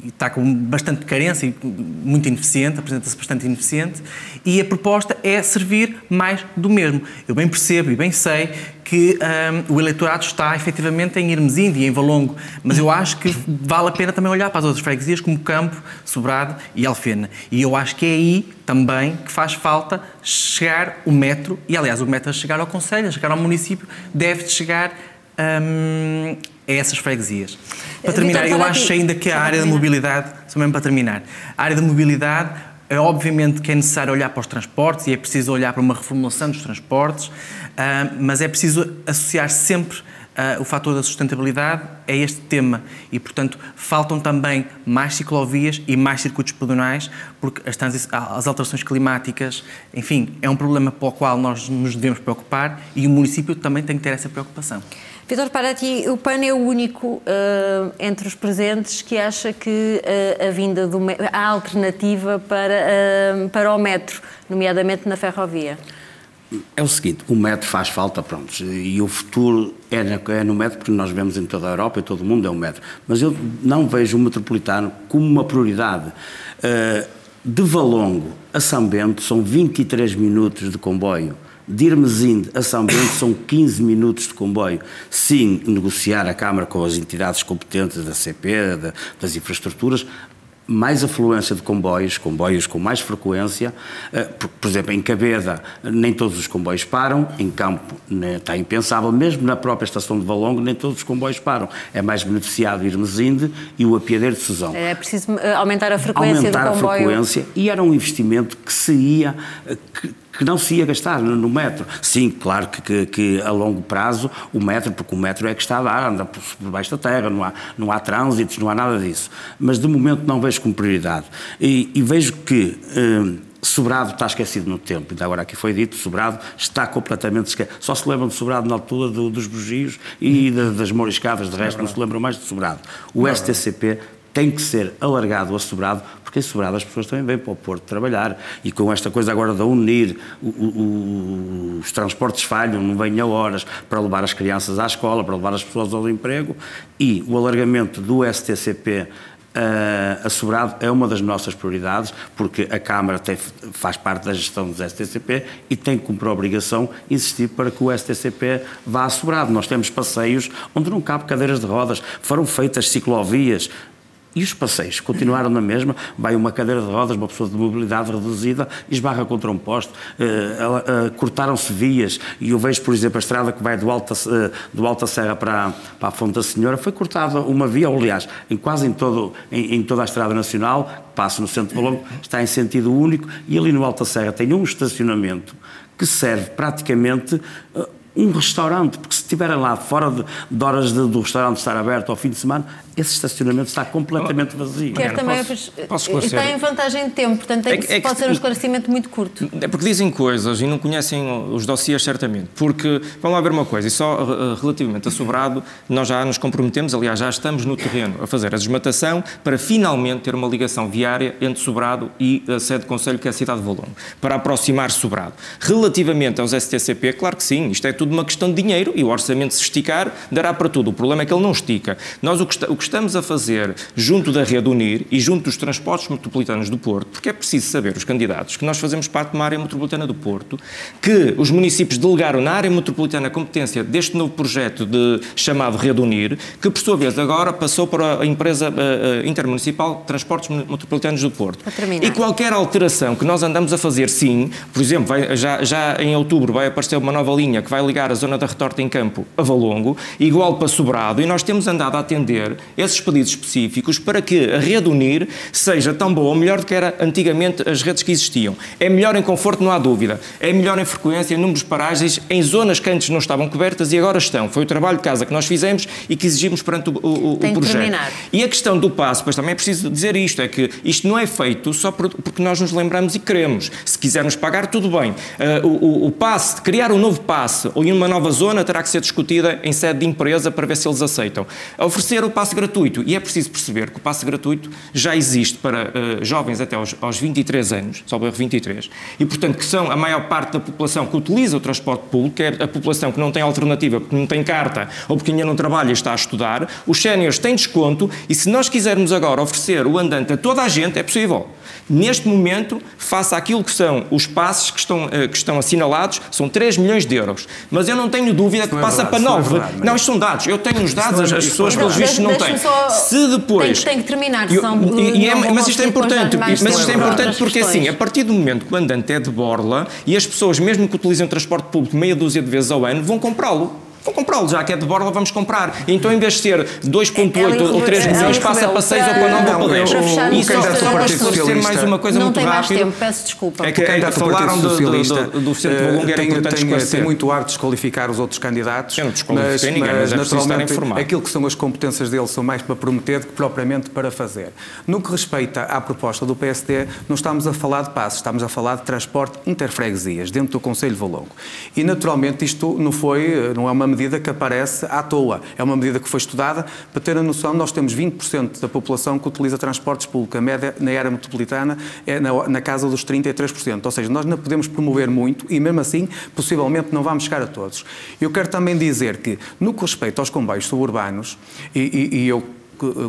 está com bastante carência e muito ineficiente, apresenta-se bastante ineficiente, e a proposta é servir mais do mesmo. Eu bem percebo e bem sei que o eleitorado está efetivamente em Irmesinde e em Valongo, mas eu acho que vale a pena também olhar para as outras freguesias como Campo, Sobrado e Alfena. E eu acho que é aí também que faz falta chegar o metro, e aliás o metro a chegar ao concelho, a chegar ao município, deve chegar a essas freguesias. Para terminar, eu acho ainda que a área da mobilidade, só mesmo para terminar, a área da mobilidade é obviamente que é necessário olhar para os transportes e é preciso olhar para uma reformulação dos transportes, mas é preciso associar sempre o fator da sustentabilidade a este tema e, portanto, faltam também mais ciclovias e mais circuitos pedonais, porque as alterações climáticas, enfim, é um problema para o qual nós nos devemos preocupar e o município também tem que ter essa preocupação. Vítor, para ti, o PAN é o único entre os presentes que acha que a vinda do a alternativa para o metro, nomeadamente na ferrovia. É o seguinte, o metro faz falta, pronto, e o futuro é no metro, porque nós vemos em toda a Europa e todo o mundo é o metro. Mas eu não vejo o metropolitano como uma prioridade. De Valongo a São Bento são 23 minutos de comboio. De Irmesinde a São Bento são 15 minutos de comboio. Sim, negociar a Câmara com as entidades competentes da CP, das infraestruturas, mais afluência de comboios com mais frequência. Por exemplo, em Cabeda nem todos os comboios param, em Campo está impensável, mesmo na própria estação de Valongo nem todos os comboios param. É mais beneficiado Irmesinde e o Apiadeiro de Suzão. É preciso aumentar a frequência do comboio. Aumentar a frequência, e era um investimento que se ia, que não se ia gastar no metro. Sim, claro que a longo prazo o metro, porque o metro é que está a dar, anda por baixo da terra, não há trânsitos, não há nada disso. Mas de momento não vejo como prioridade. E vejo que Sobrado está esquecido no tempo, ainda agora aqui foi dito, Sobrado está completamente esquecido. Só se lembram de Sobrado na altura dos bugios e das moriscadas, de resto não se lembram mais de Sobrado. O STCP tem que ser alargado a Sobrado, porque em Sobrado as pessoas também vêm para o Porto trabalhar, e com esta coisa agora de unir, os transportes falham, não vêm a horas para levar as crianças à escola, para levar as pessoas ao emprego, e o alargamento do STCP a Sobrado é uma das nossas prioridades, porque a Câmara faz parte da gestão dos STCP e tem como obrigação insistir para que o STCP vá a Sobrado. Nós temos passeios onde não cabe cadeiras de rodas, foram feitas ciclovias, e os passeios continuaram na mesma. Vai uma cadeira de rodas, uma pessoa de mobilidade reduzida, esbarra contra um poste, cortaram-se vias, e eu vejo, por exemplo, a estrada que vai do Alta Serra para a Fonte da Senhora, foi cortada uma via, aliás, quase em toda a estrada nacional, que passa no centro de Valongo, está em sentido único, e ali no Alta Serra tem um estacionamento que serve praticamente um restaurante, porque se estiverem lá fora de horas do restaurante estar aberto ao fim de semana, esse estacionamento está completamente vazio. Quer também, está em vantagem de tempo, portanto pode ser um esclarecimento muito curto. É porque dizem coisas e não conhecem os dossiês certamente, porque, vamos lá ver uma coisa, e só relativamente a Sobrado, nós já nos comprometemos, aliás já estamos no terreno a fazer a desmatação para finalmente ter uma ligação viária entre Sobrado e a sede do Conselho, que é a cidade de Valongo, para aproximar Sobrado. Relativamente aos STCP, claro que sim, isto é tudo uma questão de dinheiro, e o orçamento, se esticar, dará para tudo. O problema é que ele não estica. Nós o que estamos a fazer junto da Rede Unir e junto dos transportes metropolitanos do Porto, porque é preciso saber, os candidatos, que nós fazemos parte de uma área metropolitana do Porto, que os municípios delegaram na área metropolitana a competência deste novo projeto chamado Rede Unir, que por sua vez agora passou para a empresa intermunicipal de Transportes Metropolitanos do Porto. E qualquer alteração que nós andamos a fazer, sim, por exemplo, já em outubro vai aparecer uma nova linha que vai ligar a zona da Retorta em Campo a Valongo, igual para Sobrado, e nós temos andado a atender esses pedidos específicos para que a Rede Unir seja tão boa ou melhor do que era antigamente as redes que existiam. É melhor em conforto, não há dúvida. É melhor em frequência, em números de paragens, em zonas que antes não estavam cobertas e agora estão. Foi o trabalho de casa que nós fizemos e que exigimos perante o projeto. E a questão do passe, pois também é preciso dizer isto, é que isto não é feito só porque nós nos lembramos e queremos. Se quisermos pagar, tudo bem. O passe, criar um novo passe ou em uma nova zona, terá que ser discutida em sede de empresa para ver se eles aceitam. Oferecer o passe gratuito, e é preciso perceber que o passe gratuito já existe para jovens até aos 23 anos, só erro 23, e portanto que são a maior parte da população que utiliza o transporte público, que é a população que não tem alternativa porque não tem carta ou porque ainda não trabalha e está a estudar. Os séniores têm desconto, e se nós quisermos agora oferecer o andante a toda a gente, é possível. Neste momento, face àquilo que são os passes que estão assinalados, são 3 milhões de euros. Mas eu não tenho dúvida que passa para 9. Não, isto são dados. Eu tenho os dados, as pessoas pelos vistos não têm. Se depois... Tem que terminar. Mas isto é importante. Mas isto é importante porque assim, a partir do momento que o andante é de borla e as pessoas, mesmo que utilizem o transporte público meia dúzia de vezes ao ano, vão comprá-lo. Vou comprá-lo, já que é de borla, vamos comprar. Então, em vez de ser 2,8 ou 3 milhões, passa para 6 ou para 9 ou para 10. E só esclarecer mais uma coisa muito rápida. Não tem mais tempo, peço desculpa. É que falaram do Centro de Valongo, era importante esclarecer. Tem muito ar de desqualificar os outros candidatos. Eu não desqualifiquei ninguém, mas é preciso estar informado. Aquilo que são as competências deles são mais para prometer do que propriamente para fazer. No que respeita à proposta do PSD, não estamos a falar de passos, estamos a falar de transporte interfreguesias dentro do Conselho de Valongo. E, naturalmente, isto não é uma medida que aparece à toa. É uma medida que foi estudada. Para ter a noção, nós temos 20% da população que utiliza transportes públicos. A média na área metropolitana é na casa dos 33%. Ou seja, nós não podemos promover muito e, mesmo assim, possivelmente não vamos chegar a todos. Eu quero também dizer que, no que respeita aos comboios suburbanos, e eu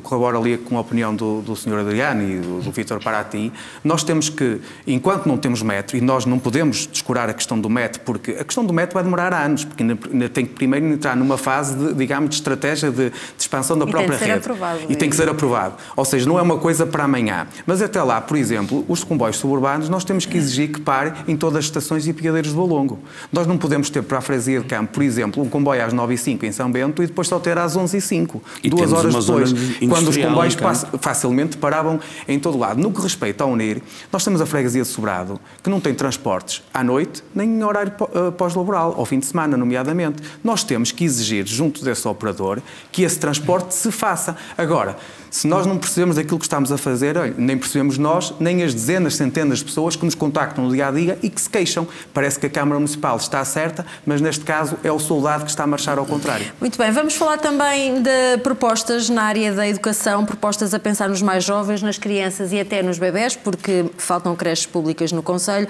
corroboro ali com a opinião do Sr. Adriano e do Vítor Paraty, nós temos que, enquanto não temos metro, e nós não podemos descurar a questão do metro, porque a questão do metro vai demorar anos, porque ainda tem que primeiro entrar numa fase de estratégia de expansão da própria rede. E tem que ser aprovado. Ou seja, não é uma coisa para amanhã. Mas até lá, por exemplo, os comboios suburbanos, nós temos que exigir que pare em todas as estações e piadeiros de Valongo. Nós não podemos ter para a Freguesia de Campo, por exemplo, um comboio às 9h05 em São Bento e depois só ter às 11h05. 2 horas depois. quando os comboios facilmente paravam em todo lado. No que respeita ao UNIR, nós temos a freguesia de Sobrado, que não tem transportes à noite, nem em horário pós-laboral, ao fim de semana, nomeadamente. Nós temos que exigir, junto desse operador, que esse transporte se faça. Agora, se nós não percebemos aquilo que estamos a fazer, olha, nem percebemos nós, nem as dezenas, centenas de pessoas que nos contactam no dia-a-dia e que se queixam. Parece que a Câmara Municipal está certa, mas neste caso é o soldado que está a marchar ao contrário. Muito bem, vamos falar também de propostas na área da educação, propostas a pensar nos mais jovens, nas crianças e até nos bebés, porque faltam creches públicas no concelho.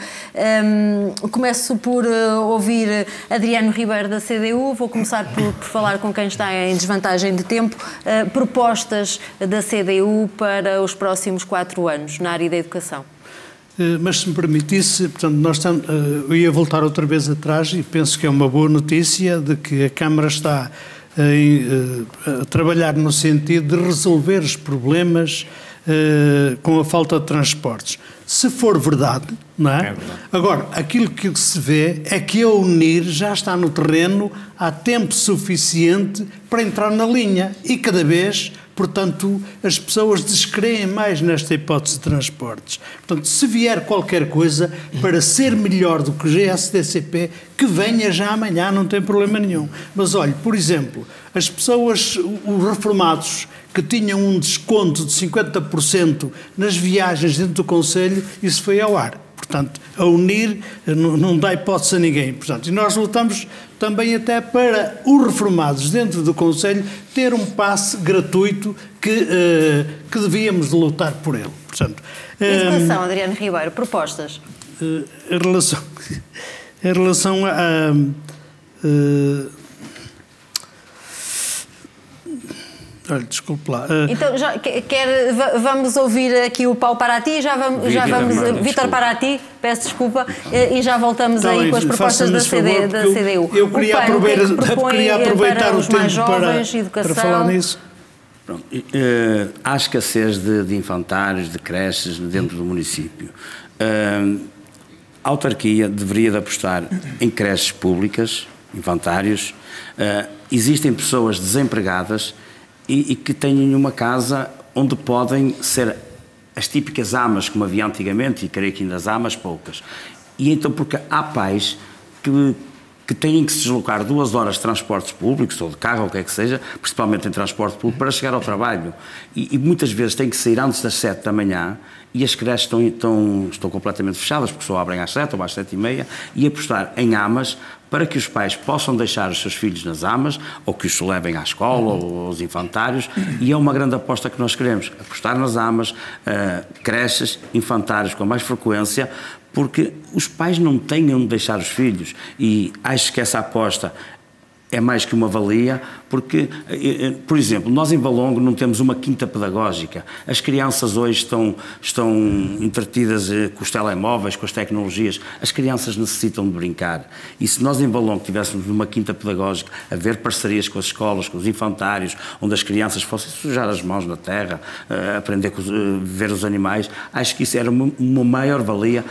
Começo por ouvir Adriano Ribeiro da CDU, vou começar por falar com quem está em desvantagem de tempo. Propostas da CDU para os próximos 4 anos na área da educação. Mas se me permitisse, portanto, eu ia voltar outra vez atrás e penso que é uma boa notícia de que a Câmara está a trabalhar no sentido de resolver os problemas com a falta de transportes. Se for verdade, não é? É verdade. Agora, aquilo que se vê é que a UNIR já está no terreno há tempo suficiente para entrar na linha e cada vez, portanto, as pessoas descreem mais nesta hipótese de transportes. Portanto, se vier qualquer coisa para ser melhor do que o GSDCP, que venha já amanhã, não tem problema nenhum. Mas olhe, por exemplo, as pessoas, os reformados que tinham um desconto de 50% nas viagens dentro do concelho, isso foi ao ar. Portanto, a UNIR não dá hipótese a ninguém. Portanto, e nós lutamos também até para os reformados dentro do concelho ter um passe gratuito que devíamos de lutar por ele. Portanto, educação, Adriano Ribeiro, propostas? Em relação a olha, desculpe lá. Então, vamos ouvir aqui o Paulo Paraty, já vamos Vítor Paraty, peço desculpa, e já voltamos então, aí com as propostas da CDU. Eu queria aproveitar o tempo para falar nisso. Pronto, há escassez de infantários, de creches dentro do município. A autarquia deveria de apostar em creches públicas, infantários. Existem pessoas desempregadas e que têm uma casa onde podem ser as típicas amas, como havia antigamente, e creio que ainda as amas poucas. E então, porque há pais que têm que se deslocar 2 horas de transportes públicos, ou de carro, ou o que é que seja, principalmente em transporte público, para chegar ao trabalho. E muitas vezes têm que sair antes das 7 da manhã, e as creches estão completamente fechadas, porque só abrem às 7 ou às 7h30, e apostar em amas para que os pais possam deixar os seus filhos nas amas, ou que os levem à escola, ou aos infantários, e é uma grande aposta que nós queremos, apostar nas amas, creches, infantários com mais frequência, porque os pais não têm onde deixar os filhos, e acho que essa aposta é mais que uma valia, porque, por exemplo, nós em Valongo não temos uma quinta pedagógica. As crianças hoje estão entretidas com os telemóveis, com as tecnologias. As crianças necessitam de brincar. E se nós em Valongo tivéssemos uma quinta pedagógica, haver parcerias com as escolas, com os infantários, onde as crianças fossem sujar as mãos na terra, aprender a ver os animais, acho que isso era uma maior valia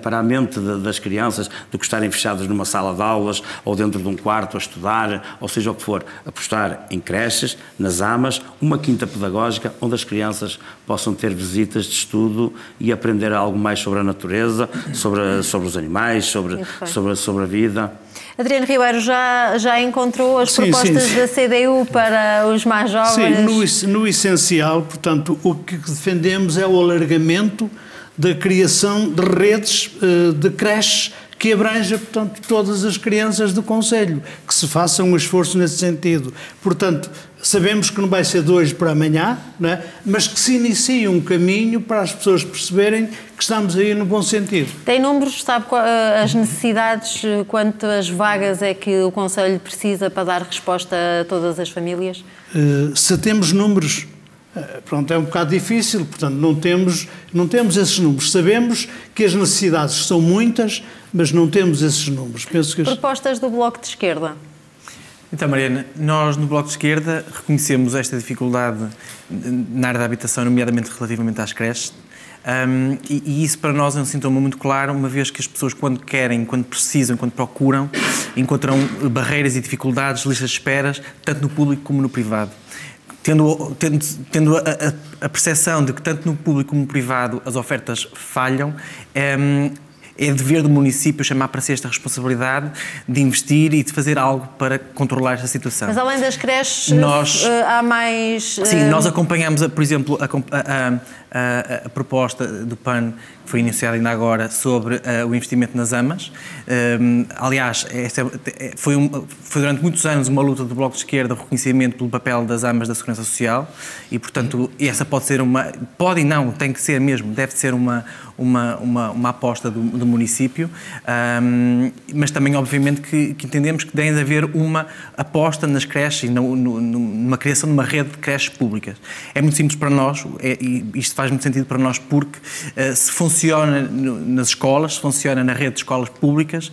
para a mente das crianças do que estarem fechadas numa sala de aulas ou dentro de um quarto a estudar, ou seja o que for. Apostar em creches, nas amas, uma quinta pedagógica onde as crianças possam ter visitas de estudo e aprender algo mais sobre a natureza, sobre os animais, sobre a vida. Adriano Ribeiro, já encontrou as propostas da CDU para os mais jovens? Sim, no essencial, portanto, o que defendemos é o alargamento da criação de redes de creches que abranja, portanto, todas as crianças do concelho, que se faça um esforço nesse sentido. Portanto, sabemos que não vai ser de hoje para amanhã, não é? Mas que se inicie um caminho para as pessoas perceberem que estamos aí no bom sentido. Tem números, sabe as necessidades, quantas vagas é que o concelho precisa para dar resposta a todas as famílias? Se temos números... Pronto, é um bocado difícil, portanto, não temos esses números. Sabemos que as necessidades são muitas, mas não temos esses números. Penso que... Propostas do Bloco de Esquerda. Então, Mariana, nós no Bloco de Esquerda reconhecemos esta dificuldade na área da habitação, nomeadamente relativamente às creches, e isso para nós é um sintoma muito claro, uma vez que as pessoas, quando querem, quando precisam, quando procuram, encontram barreiras e dificuldades, listas de esperas, tanto no público como no privado. tendo a percepção de que tanto no público como no privado as ofertas falham, é dever do município chamar para si esta responsabilidade de investir e de fazer algo para controlar esta situação. Mas além das creches, há mais... Sim, nós acompanhamos, por exemplo, a proposta do PAN, que foi iniciada ainda agora, sobre o investimento nas AMAs. Aliás, foi durante muitos anos uma luta do Bloco de Esquerda, o reconhecimento pelo papel das AMAs da Segurança Social e, portanto, essa pode ser pode e não, tem que ser mesmo, deve ser uma aposta do município, mas também, obviamente, que entendemos que deve haver uma aposta nas creches e numa criação de uma rede de creches públicas. É muito simples para nós, e isto faz muito sentido para nós, porque se funciona nas escolas, se funciona na rede de escolas públicas,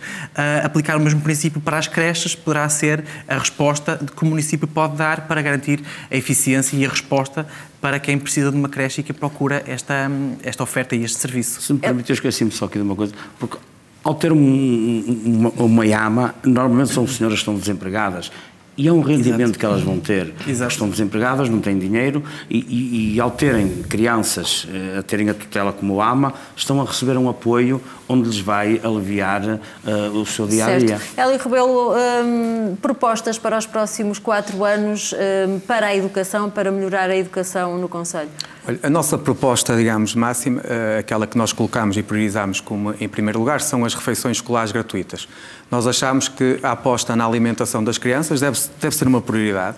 aplicar o mesmo princípio para as creches poderá ser a resposta que o município pode dar para garantir a eficiência e a resposta para quem precisa de uma creche e que procura esta oferta e este serviço. Se me permite, eu esqueci-me só aqui de uma coisa, porque ao ter uma AMA, normalmente são senhoras que estão desempregadas. E é um rendimento Exato. que elas vão ter. Exato. Estão desempregadas, não têm dinheiro e ao terem crianças, a terem a tutela como AMA, estão a receber um apoio onde lhes vai aliviar o seu dia-a-dia. Hélio Rebelo, propostas para os próximos 4 anos para a educação, para melhorar a educação no concelho? Olha, a nossa proposta, digamos, máxima, aquela que nós colocamos e priorizamos como em primeiro lugar, são as refeições escolares gratuitas. Nós achamos que a aposta na alimentação das crianças deve ser uma prioridade.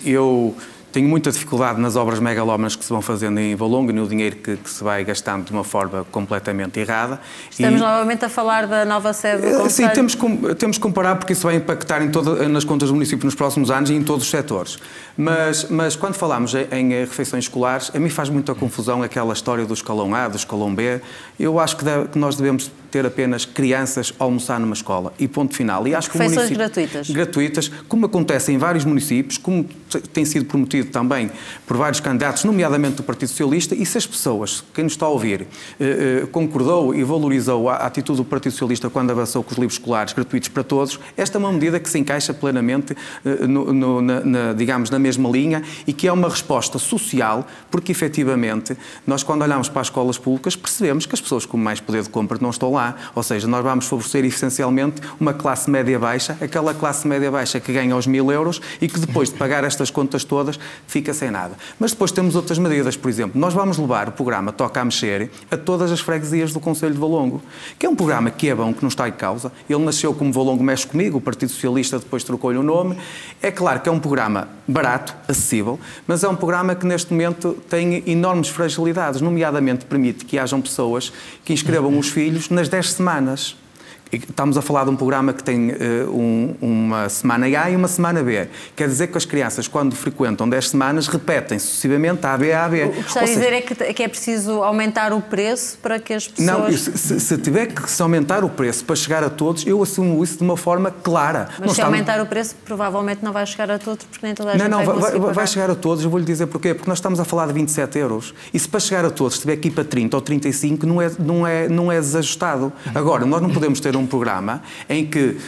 Eu tenho muita dificuldade nas obras megalómanas que se vão fazendo em Valongo e no dinheiro que se vai gastando de uma forma completamente errada. Estamos novamente a falar da nova sede do concelho. Sim, temos que comparar porque isso vai impactar nas contas do município nos próximos anos e em todos os setores. Mas quando falamos em refeições escolares, a mim faz muita confusão aquela história do escalão A, do escalão B. Eu acho que nós devemos ter apenas crianças a almoçar numa escola e ponto final. E acho que refeições gratuitas. Gratuitas, como acontece em vários municípios, como tem sido prometido também por vários candidatos, nomeadamente do Partido Socialista, e se as pessoas, quem nos está a ouvir, concordou e valorizou a atitude do Partido Socialista quando avançou com os livros escolares gratuitos para todos, esta é uma medida que se encaixa plenamente, digamos, na mesma linha e que é uma resposta social, porque efetivamente nós quando olhamos para as escolas públicas percebemos que as pessoas com mais poder de compra não estão lá, ou seja, nós vamos favorecer essencialmente uma classe média-baixa, aquela classe média-baixa que ganha os 1000 euros e que depois de pagar estas contas todas fica sem nada. Mas depois temos outras medidas, por exemplo, nós vamos levar o programa Toca a Mexer a todas as freguesias do concelho de Valongo, que é um programa que é bom, que não está em causa. Ele nasceu como Valongo Mexe Comigo, o Partido Socialista depois trocou-lhe o nome. É claro que é um programa barato, acessível, mas é um programa que neste momento tem enormes fragilidades, nomeadamente permite que hajam pessoas que inscrevam os filhos nas 10 semanas. Estamos a falar de um programa que tem uma semana A e uma semana B. Quer dizer que as crianças, quando frequentam 10 semanas, repetem sucessivamente A, B, A, B. O que está a dizer é que é preciso aumentar o preço para que as pessoas... Não, se tiver que se aumentar o preço para chegar a todos, eu assumo isso de uma forma clara. Mas se aumentar o preço, provavelmente não vai chegar a todos, porque nem toda a gente vai conseguir pagar. Vai chegar a todos, eu vou-lhe dizer porquê. Porque nós estamos a falar de 27 euros. E se para chegar a todos tiver que ir para 30 ou 35, não é desajustado. Agora, nós não podemos ter um programa em que,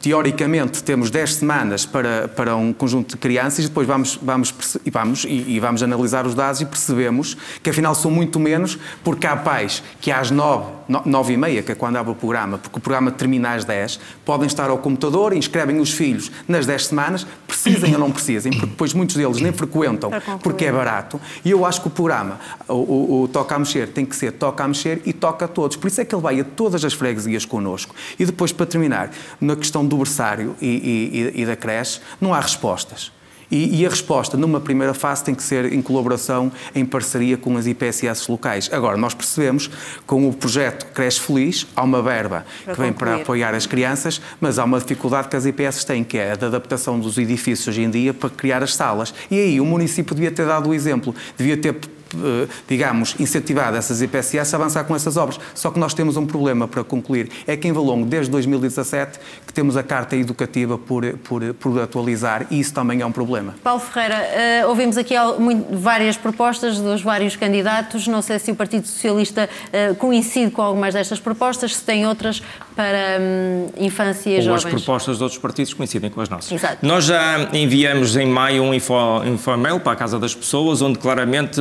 teoricamente, temos 10 semanas para um conjunto de crianças e depois vamos analisar os dados e percebemos que, afinal, são muito menos, porque há pais que às 9h30, que é quando abre o programa, porque o programa termina às 10, podem estar ao computador, inscrevem os filhos nas 10 semanas, precisem ou não precisem, porque depois muitos deles nem frequentam porque é barato. E eu acho que o programa, o Toca a Mexer, tem que ser Toca a Mexer e toca a todos. Por isso é que ele vai a todas as freguesias connosco. E depois, para terminar, na questão do berçário e da creche, não há respostas. E a resposta, numa primeira fase, tem que ser em colaboração, em parceria com as IPSS locais. Agora, nós percebemos, com o projeto Creche Feliz, há uma verba que vem para apoiar as crianças, mas há uma dificuldade que as IPSS têm, que é a da adaptação dos edifícios hoje em dia para criar as salas. E aí o município devia ter dado o exemplo, devia ter, digamos, incentivado essas IPSS a avançar com essas obras. Só que nós temos um problema para concluir. É que em Valongo, desde 2017, que temos a Carta Educativa por atualizar e isso também é um problema. Paulo Ferreira, ouvimos aqui várias propostas dos vários candidatos. Não sei se o Partido Socialista coincide com algumas destas propostas, se tem outras para infância e ou jovens. As propostas de outros partidos coincidem com as nossas. Exato. Nós já enviamos em maio um infomail para a Casa das Pessoas, onde claramente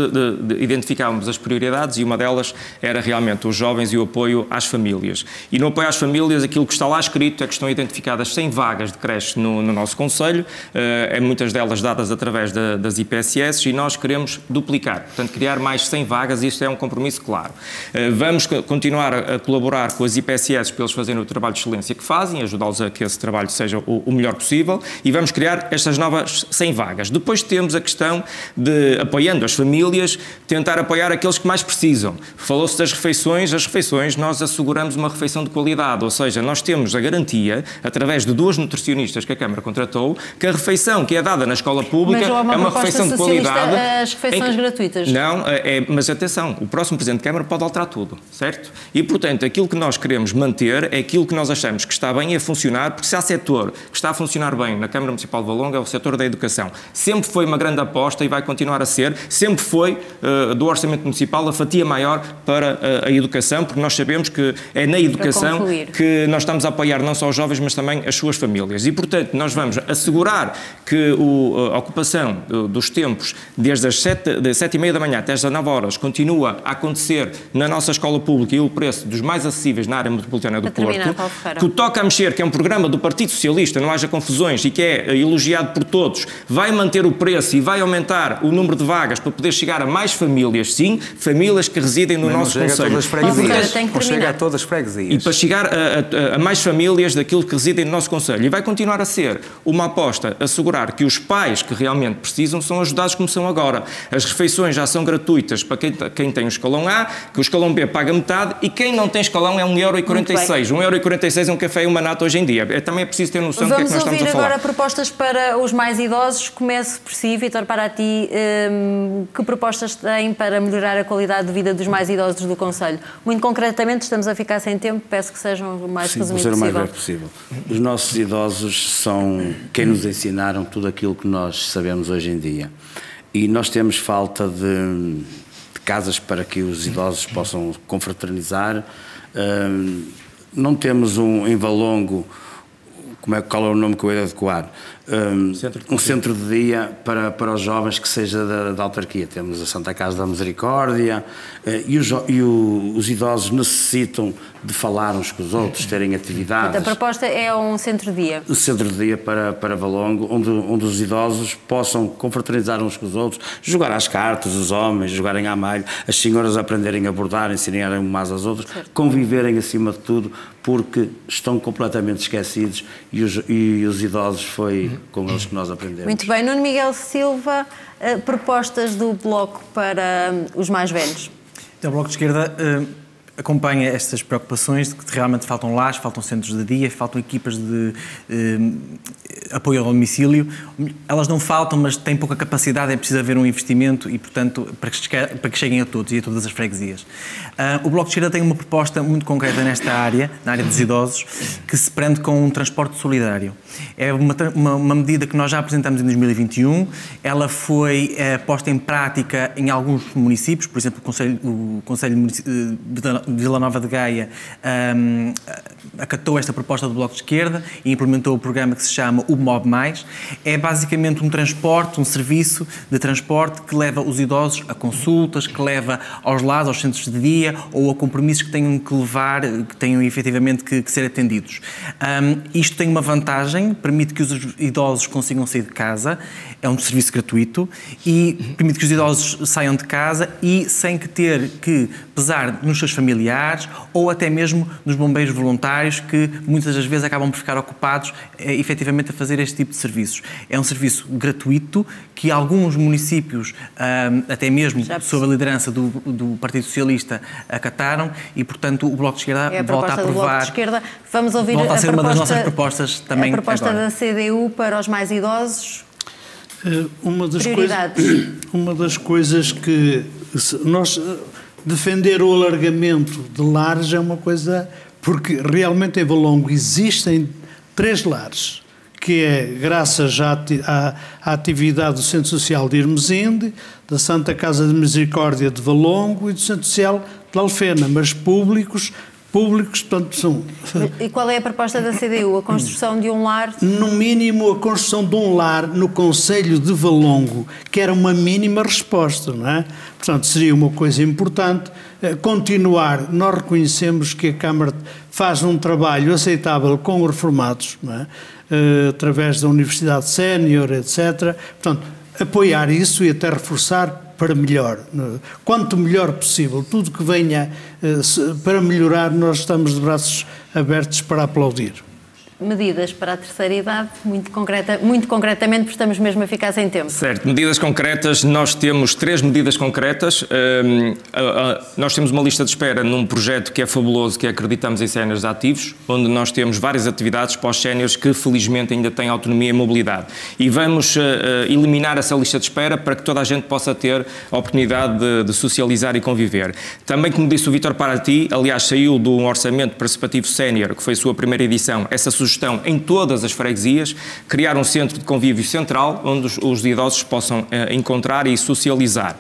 identificávamos as prioridades e uma delas era realmente os jovens e o apoio às famílias. E no apoio às famílias, aquilo que está lá escrito é que estão identificadas 100 vagas de creche no nosso Conselho, muitas delas dadas através das IPSS, e nós queremos duplicar, portanto criar mais 100 vagas, e isto é um compromisso claro. Vamos continuar a colaborar com as IPSS para eles fazerem o trabalho de excelência que fazem, ajudá-los a que esse trabalho seja o melhor possível, e vamos criar estas novas 100 vagas. Depois temos a questão de, apoiando as famílias, tentar apoiar aqueles que mais precisam. Falou-se das refeições, as refeições nós asseguramos uma refeição de qualidade, ou seja, nós temos a garantia, através de 2 nutricionistas que a Câmara contratou, que a refeição que é dada na escola pública é uma refeição de qualidade. As refeições gratuitas. Não, mas atenção, o próximo Presidente da Câmara pode alterar tudo, certo? E, portanto, aquilo que nós queremos manter é aquilo que nós achamos que está bem a funcionar, porque se há setor que está a funcionar bem na Câmara Municipal de Valongo é o setor da educação. Sempre foi uma grande aposta e vai continuar a ser, sempre foi do Orçamento Municipal a fatia maior para a educação, porque nós sabemos que é na educação que nós estamos a apoiar não só os jovens, mas também as suas famílias. E, portanto, nós vamos assegurar que a ocupação dos tempos, desde as 7h30 da manhã até às 19 horas, continua a acontecer na nossa escola pública e o preço dos mais acessíveis na área metropolitana do Porto, que o Toca a Mexer, que é um programa do Partido Socialista, não haja confusões, e que é elogiado por todos, vai manter o preço e vai aumentar o número de vagas para poder chegar a mais famílias, sim, famílias que residem no nosso Conselho. Chega a todas as freguesias. E para chegar a mais famílias daquilo que residem no nosso Conselho. E vai continuar a ser uma aposta, assegurar que os pais que realmente precisam são ajudados como são agora. As refeições já são gratuitas para quem tem o escalão A, que o escalão B paga metade, e quem não tem escalão é 1,46€. 1,46€ é um café e uma nata hoje em dia. Também é preciso ter noção do que é que nós estamos a falar. Vamos ouvir agora propostas para os mais idosos. Começo por si, Vítor, para ti. Que propostas têm para melhorar a qualidade de vida dos mais idosos do Conselho? Muito concretamente, estamos a ficar sem tempo, peço que sejam o mais resumidos possível. Sim, vou ser o mais breve possível. Os nossos idosos são quem nos ensinaram tudo aquilo que nós sabemos hoje em dia. E nós temos falta de casas para que os idosos possam confraternizar. Não temos em Valongo, qual é o nome que eu ia adequar? Um centro de dia para os jovens que seja da autarquia. Temos a Santa Casa da Misericórdia, e os idosos necessitam de falar uns com os outros, terem atividades. A proposta é um centro-dia. Um centro-dia para Valongo, onde os idosos possam confraternizar uns com os outros, jogar às cartas, os homens, jogarem à malha, as senhoras aprenderem a bordar, ensinarem umas às outras, conviverem acima de tudo, porque estão completamente esquecidos, e os idosos foi com eles que nós aprendemos. Muito bem. Nuno Miguel Silva, propostas do Bloco para os mais velhos. Então, o Bloco de Esquerda acompanha estas preocupações de que realmente faltam lares, faltam centros de dia, faltam equipas de apoio ao domicílio. Elas não faltam, mas têm pouca capacidade, é preciso haver um investimento e, portanto, para que cheguem a todos e a todas as freguesias. O Bloco de Esquerda tem uma proposta muito concreta nesta área, na área dos idosos, que se prende com um transporte solidário. É uma medida que nós já apresentamos em 2021, ela foi posta em prática em alguns municípios, por exemplo, o Conselho de Vila Nova de Gaia acatou esta proposta do Bloco de Esquerda e implementou o programa que se chama o Mob Mais. É basicamente um transporte, um serviço de transporte que leva os idosos a consultas, que leva aos lares, aos centros de dia ou a compromissos que tenham que levar, que tenham efetivamente que ser atendidos. Isto tem uma vantagem, permite que os idosos consigam sair de casa, é um serviço gratuito e permite que os idosos saiam de casa e sem que ter que pesar nos seus familiares ou até mesmo nos bombeiros voluntários que muitas das vezes acabam por ficar ocupados efetivamente a fazer este tipo de serviços. É um serviço gratuito que alguns municípios, até mesmo sob a liderança do Partido Socialista, acataram e, portanto, o Bloco de Esquerda volta a aprovar. Do Bloco de Esquerda. Vamos ouvir volta a ser uma das nossas propostas também. A proposta agora da CDU para os mais idosos. Uma das coisas que nós defender o alargamento de lares é uma coisa, porque realmente em Valongo existem 3 lares, que é graças à atividade do Centro Social de Irmesinde, da Santa Casa de Misericórdia de Valongo e do Centro Social de Alfena, mas públicos públicos, portanto, são... E qual é a proposta da CDU? A construção de um lar? No mínimo, a construção de um lar no concelho de Valongo, que era uma mínima resposta, não é? Portanto, seria uma coisa importante. Continuar, nós reconhecemos que a Câmara faz um trabalho aceitável com os reformados, não é? Através da Universidade Sénior, etc. Portanto, apoiar isso e até reforçar para melhor. Quanto melhor possível, tudo que venha para melhorar, nós estamos de braços abertos para aplaudir. Medidas para a terceira idade, muito concretamente, porque estamos mesmo a ficar sem tempo. Certo, medidas concretas, nós temos 3 medidas concretas. Nós temos uma lista de espera num projeto que é fabuloso, que é Acreditamos em Séniores Ativos, onde nós temos várias atividades para os séniores que felizmente ainda têm autonomia e mobilidade. E vamos eliminar essa lista de espera para que toda a gente possa ter a oportunidade de socializar e conviver. Também, como disse o Vítor Paraty, aliás, saiu de um orçamento participativo sénior, que foi a sua primeira edição, essa sugestão em todas as freguesias, criar um centro de convívio central onde os idosos possam encontrar e socializar.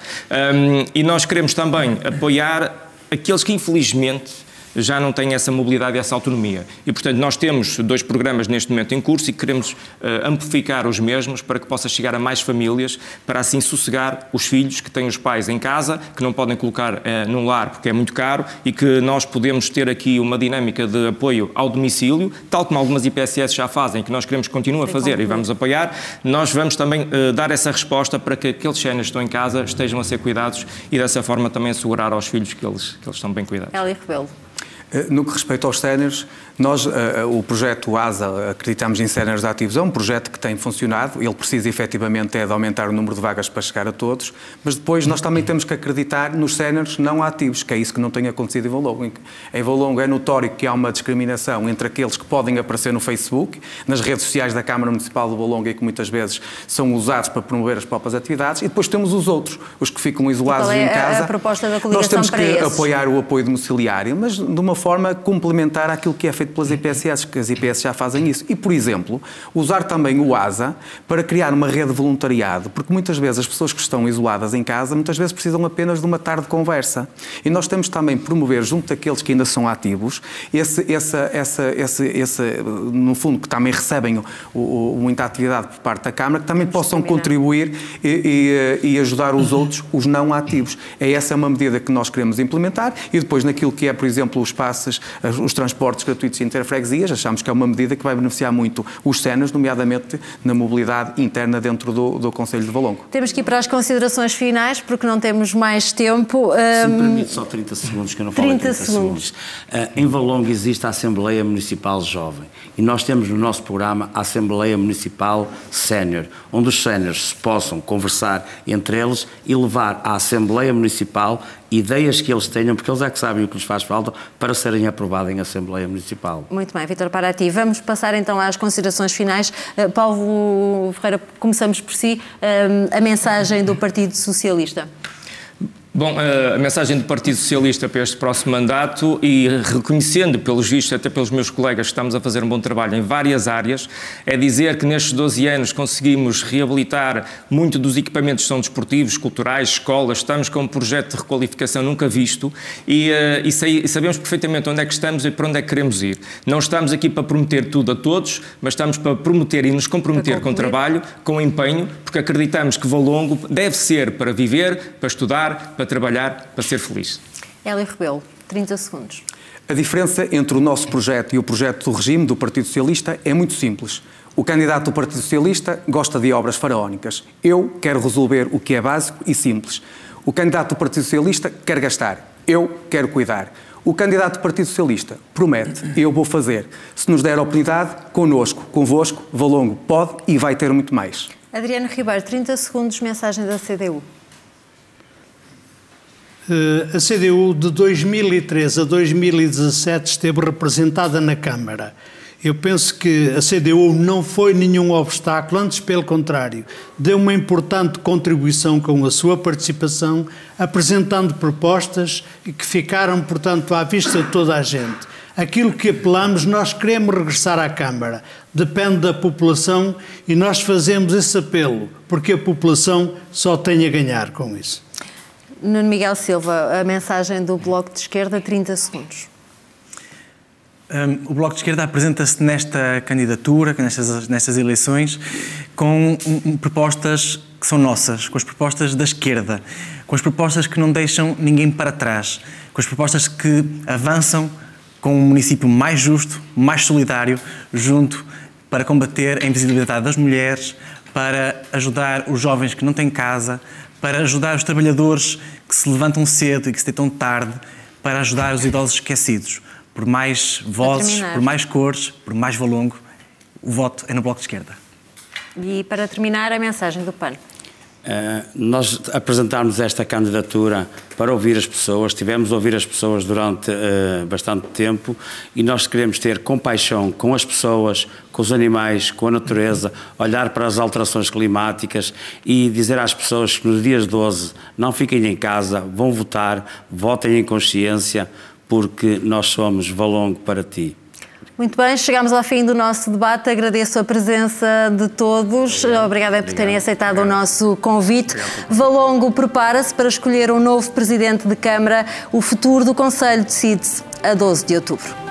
E nós queremos também apoiar aqueles que infelizmente já não têm essa mobilidade e essa autonomia. E, portanto, nós temos 2 programas neste momento em curso e queremos amplificar os mesmos para que possa chegar a mais famílias, para assim sossegar os filhos que têm os pais em casa, que não podem colocar num lar porque é muito caro, e que nós podemos ter aqui uma dinâmica de apoio ao domicílio, tal como algumas IPSS já fazem, que nós queremos que continue a fazer e vamos apoiar. Nós vamos também dar essa resposta para que aqueles séniores que estão em casa estejam a ser cuidados e dessa forma também assegurar aos filhos que eles estão bem cuidados. Hélio Rebelo. No que respeita aos séniores, nós, o projeto ASA, Acreditamos em Séniores Ativos, é um projeto que tem funcionado, ele precisa efetivamente de aumentar o número de vagas para chegar a todos, mas depois nós também temos que acreditar nos séniores não ativos, que é isso que não tem acontecido em Valongo. Em Valongo é notório que há uma discriminação entre aqueles que podem aparecer no Facebook, nas redes sociais da Câmara Municipal de Valongo, e que muitas vezes são usados para promover as próprias atividades, e depois temos os outros, os que ficam isolados em casa. A proposta da coligação nós temos para que esses? Apoiar o apoio domiciliário, mas de uma forma complementar àquilo que é feito pelas IPSS, que as IPSS já fazem isso. E, por exemplo, usar também o ASA para criar uma rede de voluntariado, porque muitas vezes as pessoas que estão isoladas em casa, muitas vezes precisam apenas de uma tarde de conversa. E nós temos também promover, junto daqueles que ainda são ativos, no fundo, que também recebem muita atividade por parte da Câmara, que também possam contribuir e ajudar os outros, os não ativos. Essa é uma medida que nós queremos implementar. E depois, naquilo que é, por exemplo, os passes, os transportes gratuitos interfreguesias, achamos que é uma medida que vai beneficiar muito os séniores, nomeadamente na mobilidade interna dentro do Concelho de Valongo. Temos que ir para as considerações finais, porque não temos mais tempo. Se me permite só 30 segundos, que eu não falo 30 segundos. Em Valongo existe a Assembleia Municipal Jovem e nós temos no nosso programa a Assembleia Municipal Sénior, onde os séniores se possam conversar entre eles e levar à Assembleia Municipal ideias que eles tenham, porque eles é que sabem o que lhes faz falta para serem aprovadas em Assembleia Municipal. Muito bem, Vítor Paraty. Vamos passar então às considerações finais. Paulo Ferreira, começamos por si. A mensagem do Partido Socialista. Bom, a mensagem do Partido Socialista para este próximo mandato, e reconhecendo, pelos vistos, até pelos meus colegas, que estamos a fazer um bom trabalho em várias áreas, é dizer que nestes 12 anos conseguimos reabilitar muito dos equipamentos que são desportivos, culturais, escolas, estamos com um projeto de requalificação nunca visto e sabemos perfeitamente onde é que estamos e para onde é que queremos ir. Não estamos aqui para prometer tudo a todos, mas estamos para prometer e nos comprometer com trabalho, com empenho, porque acreditamos que Valongo deve ser para viver, para estudar, para trabalhar, para ser feliz. Hélio Rebelo, 30 segundos. A diferença entre o nosso projeto e o projeto do regime do Partido Socialista é muito simples. O candidato do Partido Socialista gosta de obras faraónicas. Eu quero resolver o que é básico e simples. O candidato do Partido Socialista quer gastar. Eu quero cuidar. O candidato do Partido Socialista promete, eu vou fazer. Se nos der a oportunidade, connosco, convosco, Valongo pode e vai ter muito mais. Adriano Ribeiro, 30 segundos, mensagem da CDU. A CDU de 2013 a 2017 esteve representada na Câmara. Eu penso que a CDU não foi nenhum obstáculo, antes pelo contrário, deu uma importante contribuição com a sua participação, apresentando propostas que ficaram, portanto, à vista de toda a gente. Aquilo que apelamos, nós queremos regressar à Câmara, depende da população e nós fazemos esse apelo, porque a população só tem a ganhar com isso. Nuno Miguel Silva, a mensagem do Bloco de Esquerda, 30 segundos. O Bloco de Esquerda apresenta-se nesta candidatura, nestas eleições, com propostas que são nossas, com as propostas da esquerda, com as propostas que não deixam ninguém para trás, com as propostas que avançam com um município mais justo, mais solidário, junto para combater a invisibilidade das mulheres, para ajudar os jovens que não têm casa, para ajudar os trabalhadores que se levantam cedo e que se deitam tarde, para ajudar os idosos esquecidos. Por mais vozes, por mais cores, por mais valongo, o voto é no Bloco de Esquerda. E para terminar, a mensagem do PAN. Nós apresentámos esta candidatura para ouvir as pessoas, tivemos a ouvir as pessoas durante bastante tempo e nós queremos ter compaixão com as pessoas, com os animais, com a natureza, olhar para as alterações climáticas e dizer às pessoas que nos dias 12 não fiquem em casa, vão votar, votem em consciência, porque nós somos Valongo para ti. Muito bem, chegamos ao fim do nosso debate. Agradeço a presença de todos. Obrigada por terem aceitado o nosso convite. Valongo prepara-se para escolher um novo presidente de Câmara. O futuro do Conselho decide-se a 12 de outubro.